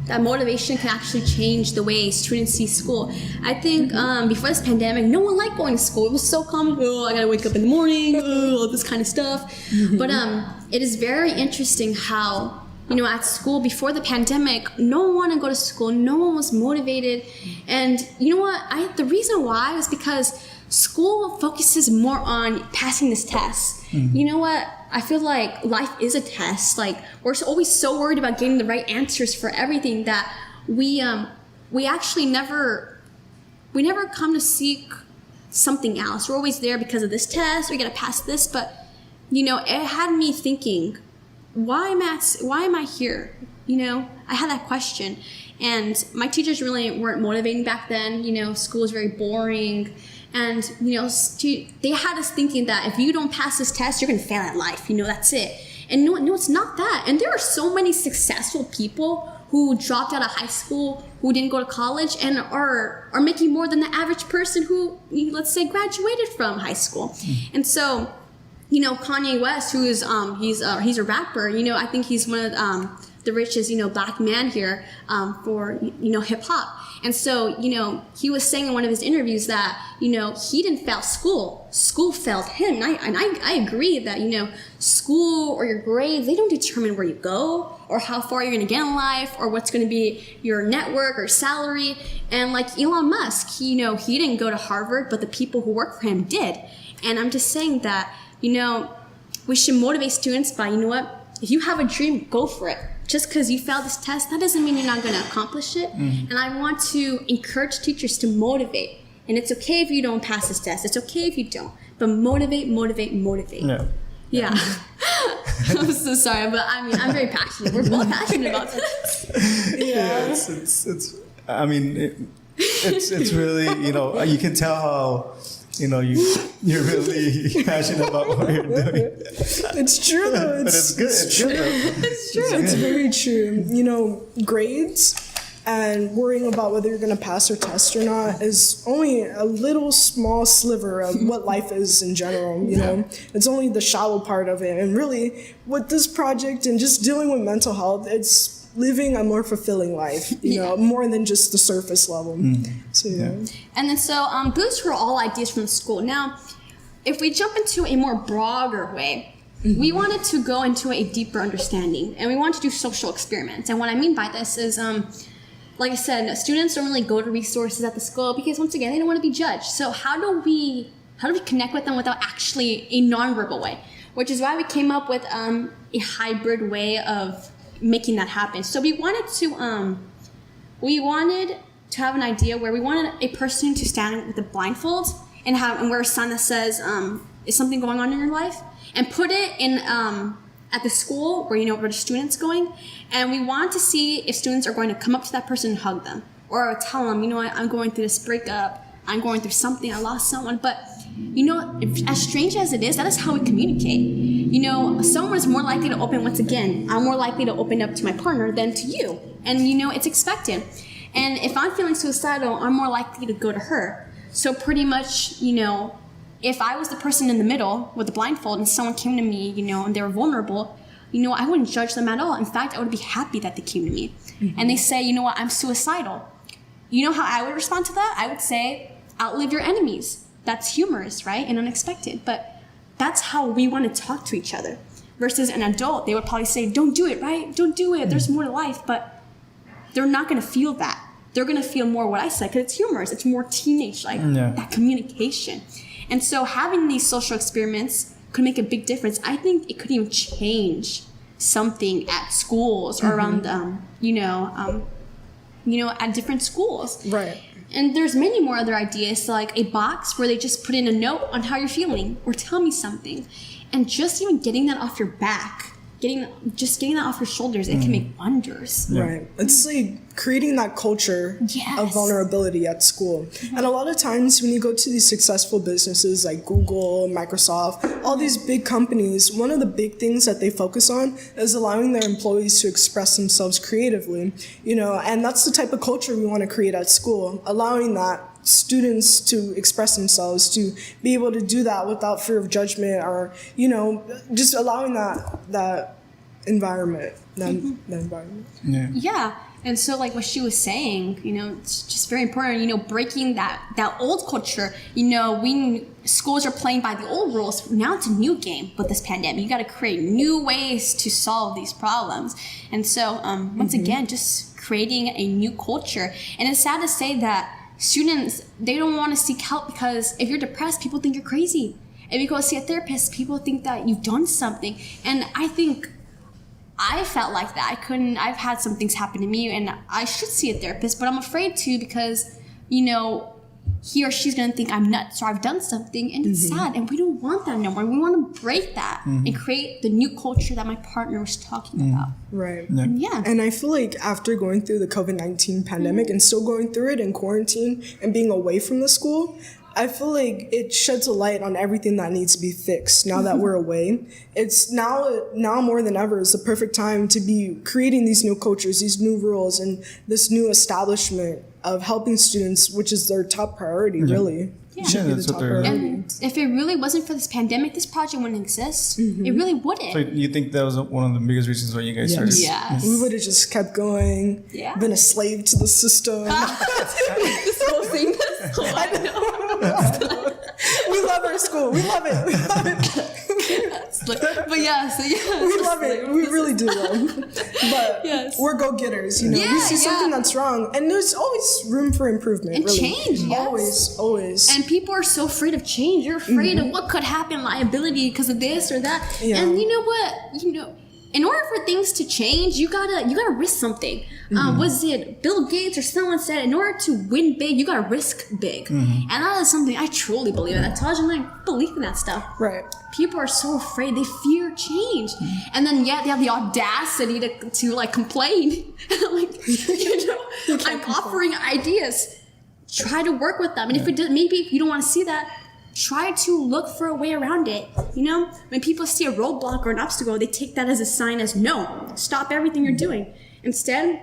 that motivation can actually change the way students see school. I think before this pandemic, no one liked going to school. It was so common. I gotta wake up in the morning, all this kind of stuff. But it is very interesting how, at school before the pandemic, no one wanted to go to school. No one was motivated. And you know what? The reason why is because school focuses more on passing this test. You know what? I feel like life is a test. Like, we're always so worried about getting the right answers for everything that we actually never come to seek something else. We're always there because of this test. We gotta pass this, but it had me thinking, why am I here? I had that question, and my teachers really weren't motivating back then. School was very boring. And, they had us thinking that if you don't pass this test, you're going to fail at life. That's it. And no, it's not that. And there are so many successful people who dropped out of high school, who didn't go to college, and are making more than the average person who, let's say, graduated from high school. And so, Kanye West, who is, he's a rapper, I think he's one of the richest, black man here for, hip hop. And so, he was saying in one of his interviews that, he didn't fail school. School failed him. And I agree that, school or your grades, they don't determine where you go or how far you're going to get in life or what's going to be your network or salary. And like Elon Musk, he didn't go to Harvard, but the people who work for him did. And I'm just saying that, we should motivate students by, if you have a dream, go for it. Just because you failed this test, that doesn't mean you're not going to accomplish it. And I want to encourage teachers to motivate. And it's okay if you don't pass this test. It's okay if you don't. But motivate. Yeah. I'm so sorry, but I mean, I'm very passionate. We're both passionate about this. It's really, you can tell how, you're really passionate about what you're doing. It's true though. But it's good. It's true. It's true. It's very true. Grades and worrying about whether you're going to pass or test or not is only a little small sliver of what life is in general. It's only the shallow part of it. And really, with this project and just dealing with mental health, it's living a more fulfilling life, more than just the surface level. So, And then those were all ideas from the school. Now, if we jump into a more broader way, we wanted to go into a deeper understanding, and we wanted to do social experiments. And what I mean by this is, like I said, students don't really go to resources at the school because, once again, they don't want to be judged. So how do we connect with them without actually a nonverbal way? Which is why we came up with a hybrid way of making that happen. So we wanted to have an idea where we wanted a person to stand with a blindfold and wear a sign that says, "Is something going on in your life?" and put it in at the school where where the students going, and we want to see if students are going to come up to that person and hug them or tell them, I'm going through this breakup, I'm going through something, I lost someone. But as strange as it is, that is how we communicate. Someone is more likely to open, once again, I'm more likely to open up to my partner than to you. And, it's expected. And if I'm feeling suicidal, I'm more likely to go to her. So pretty much, if I was the person in the middle with the blindfold and someone came to me, and they were vulnerable, I wouldn't judge them at all. In fact, I would be happy that they came to me. And they say, I'm suicidal. You know how I would respond to that? I would say, outlive your enemies. That's humorous, right? And unexpected. But that's how we want to talk to each other. Versus an adult, they would probably say, don't do it, right? Don't do it. There's more to life. But they're not going to feel that. They're going to feel more what I said because it's humorous. It's more teenage-like, that communication. And so having these social experiments could make a big difference. I think it could even change something at schools or around, at different schools. Right. And there's many more other ideas, like a box where they just put in a note on how you're feeling or tell me something. And just even getting that off your back, getting that off your shoulders, it can make wonders. Right. It's like creating that culture of vulnerability at school. And a lot of times when you go to these successful businesses like Google, Microsoft, all these big companies, one of the big things that they focus on is allowing their employees to express themselves creatively, and that's the type of culture we want to create at school, allowing that students to express themselves, to be able to do that without fear of judgment or, just allowing that environment, that environment. Yeah. And so like what she was saying, it's just very important, breaking that old culture. We schools are playing by the old rules. Now it's a new game with this pandemic. You got to create new ways to solve these problems. And so once again, just creating a new culture. And it's sad to say that students, they don't want to seek help because if you're depressed, people think you're crazy. If you go see a therapist, people think that you've done something. And I think I felt like that. I've had some things happen to me and I should see a therapist, but I'm afraid to because, he or she's going to think I'm nuts or I've done something, and it's sad, and we don't want that no more. We want to break that and create the new culture that my partner was talking about. Right. Yeah. And I feel like after going through the COVID-19 pandemic and still going through it in quarantine and being away from the school, I feel like it sheds a light on everything that needs to be fixed now that we're away. It's now more than ever is the perfect time to be creating these new cultures, these new rules, and this new establishment of helping students, which is their top priority, really. Yeah. Should be the top priority. And if it really wasn't for this pandemic, this project wouldn't exist. It really wouldn't. So you think that was one of the biggest reasons why you guys started? Yes. We would have just kept going, been a slave to the system. This whole thing. We love our school. We love it. We love it. But we love it. We really do though. But we're go-getters, we see something that's wrong, and there's always room for improvement. And really. change, yes. Always. And people are so afraid of change. You're afraid of what could happen, liability because of this or that. Yeah. And you know what? in order for things to change, you gotta risk something. Was it Bill Gates or someone said, in order to win big, you gotta risk big, and that is something I truly believe in. Tahjah and I believe in that stuff. Right. People are so afraid; they fear change, and then yet they have the audacity to like complain, like I'm offering ideas. Try to work with them, and if you don't want to see that, try to look for a way around it. When people see a roadblock or an obstacle, they take that as a sign as no, stop everything you're doing. Instead,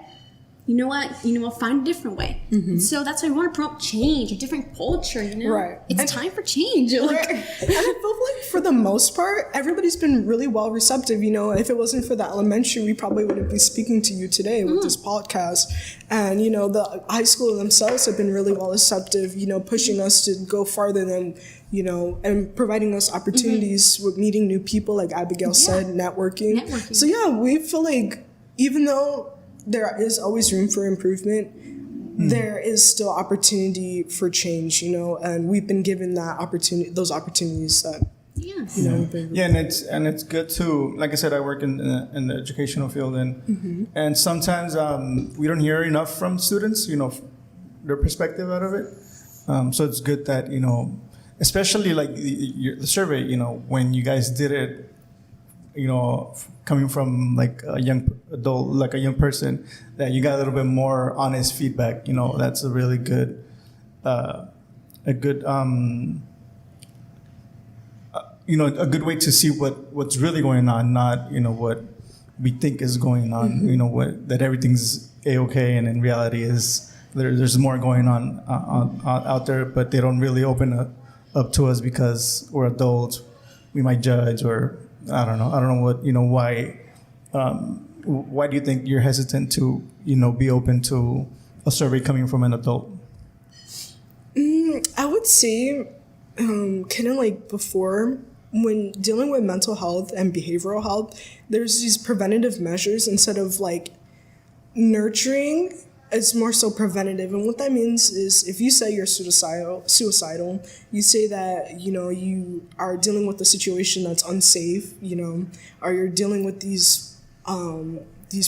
you know what, find a different way. So that's why we want to promote change, a different culture, Right. It's time for change. Right. And I feel like for the most part, everybody's been really well receptive. If it wasn't for the elementary, we probably wouldn't be speaking to you today with this podcast. And, the high school themselves have been really well receptive, pushing us to go farther than, and providing us opportunities with meeting new people, like Abigail said, networking. So yeah, we feel like even though there is always room for improvement, there is still opportunity for change, and we've been given those opportunities that, and it's good too. Like I said, I work in the educational field, and sometimes we don't hear enough from students, their perspective out of it. So it's good that, especially like the survey, when you guys did it, coming from like a young adult, like a young person, that you got a little bit more honest feedback. That's a really good, a good way to see what's really going on, not what we think is going on. That everything's a-okay, and in reality is there's more going on out there, but they don't really open up to us because we're adults. We might judge, or I don't know what, why do you think you're hesitant to, be open to a survey coming from an adult? I would say, kind of like before, when dealing with mental health and behavioral health, there's these preventative measures instead of like nurturing. It's more so preventative. And what that means is if you say you're suicidal, you say that, you are dealing with a situation that's unsafe, or you're dealing with these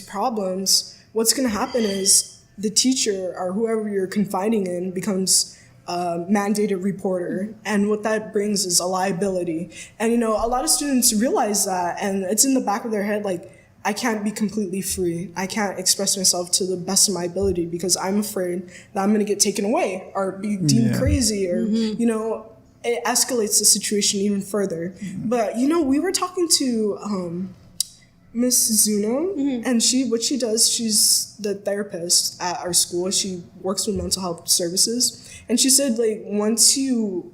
problems, what's going to happen is the teacher or whoever you're confiding in becomes a mandated reporter. And what that brings is a liability. And, a lot of students realize that, and it's in the back of their head, like, I can't be completely free. I can't express myself to the best of my ability because I'm afraid that I'm going to get taken away or be deemed crazy, or, it escalates the situation even further. But, we were talking to Miss Zuno, and what she does, she's the therapist at our school. She works with mental health services. And she said, like, once you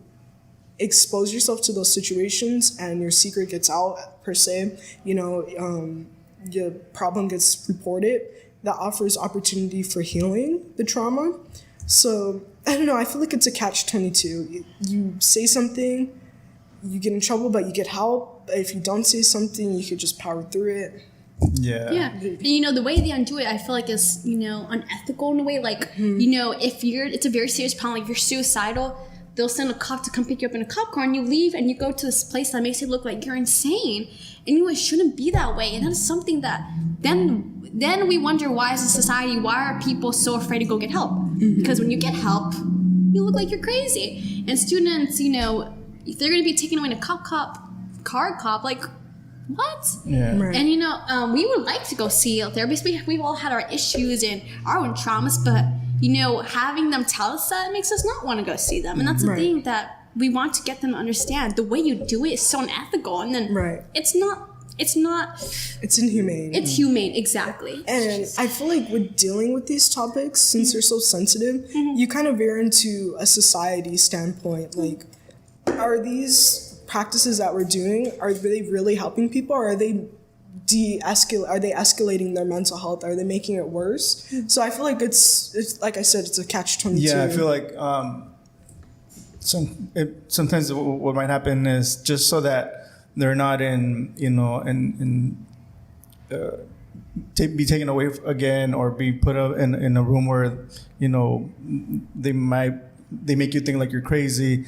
expose yourself to those situations and your secret gets out, per se, your problem gets reported, that offers opportunity for healing the trauma. So, I don't know, I feel like it's a catch-22. You say something, you get in trouble, but you get help. But if you don't say something, you could just power through it. Yeah. And, the way they undo it, I feel like is, unethical in a way. Like, if it's a very serious problem, like you're suicidal, they'll send a cop to come pick you up in a cop car, and you leave and you go to this place that makes it look like you're insane. And it shouldn't be that way. And that is something that then we wonder, why as a society, why are people so afraid to go get help? Because when you get help, you look like you're crazy. And students, if they're going to be taken away in a car cop, like, what? Yeah. Right. And, we would like to go see a therapist. We've all had our issues and our own traumas, but, having them tell us that makes us not want to go see them. And that's the thing that we want to get them to understand. The way you do it is so unethical. And then it's inhumane. It's humane, exactly. And I feel like with dealing with these topics, since they're so sensitive, you kind of veer into a society standpoint. Like, are these practices that we're doing, are they really helping people, or are they escalating their mental health? Are they making it worse? So I feel like it's like I said, it's a catch-22. Yeah, I feel like sometimes what might happen is just so that they're not be taken away again, or be put up in a room where they make you think like you're crazy.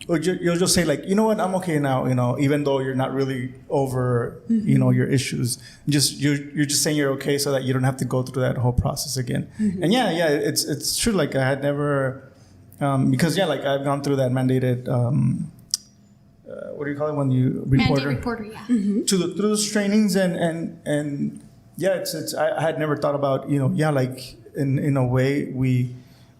or you'll just say like, you know what, I'm okay now, even though you're not really over, your issues. You're just saying you're okay so that you don't have to go through that whole process again. And it's true. Like I had never, because like I've gone through that mandated, what do you call it when you reporter? Mandate reporter, yeah. Through those trainings and it's I had never thought about, like in a way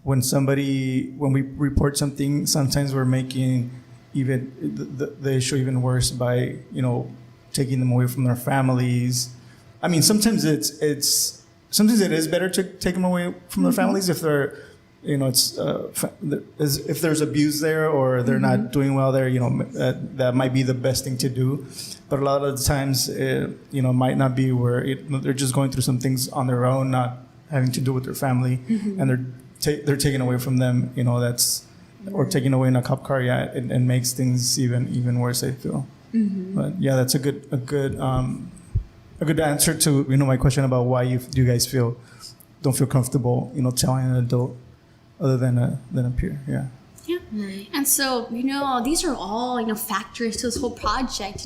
when we report something, sometimes we're making even the issue even worse by, taking them away from their families. I mean, sometimes sometimes it is better to take them away from their families if they're, if there's abuse there or they're not doing well there, that might be the best thing to do. But a lot of the times, it might not be where they're just going through some things on their own, not having to do with their family, and they're taken away from them. Or taken away in a cop car. It makes things even worse, I feel. But that's a good answer to my question about why you guys don't feel comfortable telling an adult other than a peer. Yeah. And so these are all factors to this whole project,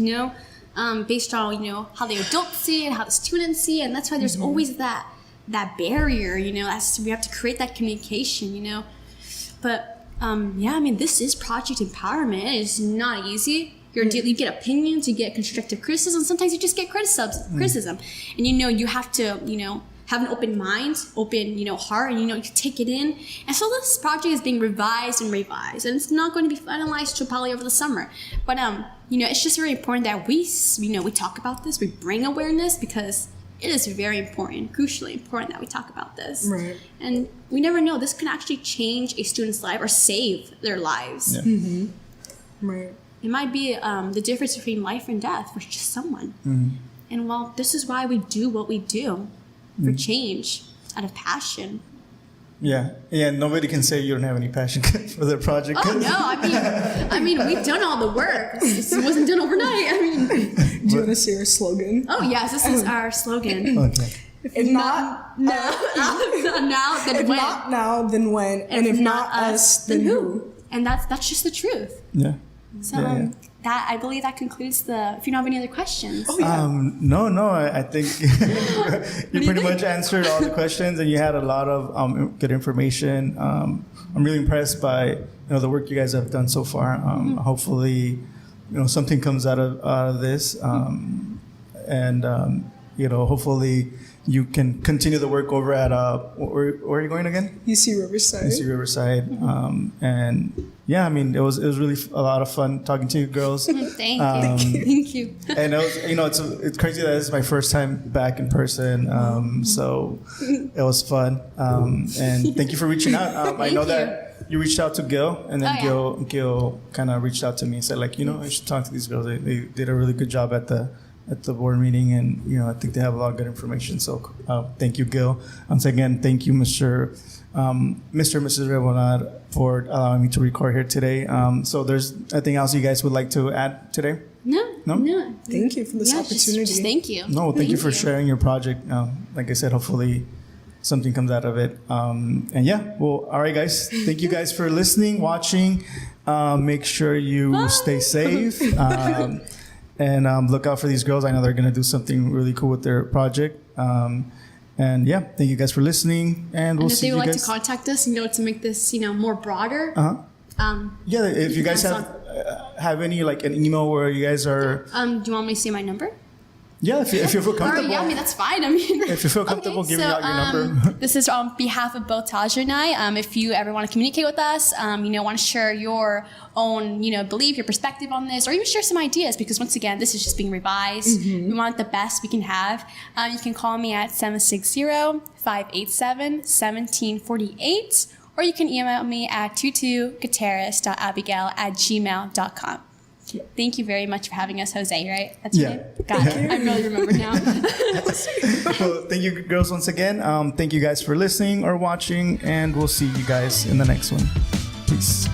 based on how the adults see it, how the students see it, and that's why there's always that barrier, as we have to create that communication, but this is project empowerment. It's not easy. You get opinions, you get constructive criticism, sometimes you just get criticism, and you have to have an open mind, open heart, and you take it in. And so this project is being revised, and it's not going to be finalized till probably over the summer. But it's just very important that we talk about this, we bring awareness, because it is very important, crucially important that we talk about this. Right. And we never know, this can actually change a student's life or save their lives. Yeah. Right. It might be the difference between life and death for just someone. And this is why we do what we do, for change, out of passion. Yeah. Nobody can say you don't have any passion for the project. Oh no, I mean, we've done all the work. It wasn't done overnight. Do you want to say our slogan? Oh yes, this is our slogan. Okay. If not now, then if when? not now, then when? And if not us, then who? And that's just the truth. Yeah. So that, I believe that concludes if you don't have any other questions. Oh, yeah. No, I think you pretty much answered all the questions, and you had a lot of good information. I'm really impressed by the work you guys have done so far. Hopefully, something comes out of this, and hopefully you can continue the work over at where are you going again? UC Riverside. And it was really a lot of fun talking to you girls. Thank you. And it was it's crazy that this is my first time back in person. So it was fun. And thank you for reaching out. I know that you reached out to Gil, and then Gil kind of reached out to me and said I should talk to these girls. They did a really good job at the board meeting, and I think they have a lot of good information. So thank you, Gil. Once again, thank you, Mr. and Mrs. Rebonad, for allowing me to record here today. So there's anything else you guys would like to add today? No. Thank you for this opportunity. Just thank you. No, thank you for sharing your project. Like I said, hopefully something comes out of it. All right, guys. Thank you guys for listening, watching. Make sure you stay safe. And look out for these girls. I know they're going to do something really cool with their project. Thank you guys for listening. And we'll see you guys. If they would like to contact us, to make this, more broader. If you guys have any, an email where you guys are. Do you want me to say my number? Yeah, if you feel comfortable. That's fine. If you feel comfortable giving out your number. This is on behalf of both Tahjah and I. If you ever want to communicate with us, want to share your own, belief, your perspective on this, or even share some ideas, because once again, this is just being revised. We want the best we can have. You can call me at 760-587-1748, or you can email me at gutierrez.abigail@gmail.com. Thank you very much for having us, Jose, right? That's your name? Got it. I really remember now. Well, thank you, girls, once again. Thank you guys for listening or watching, and we'll see you guys in the next one. Peace.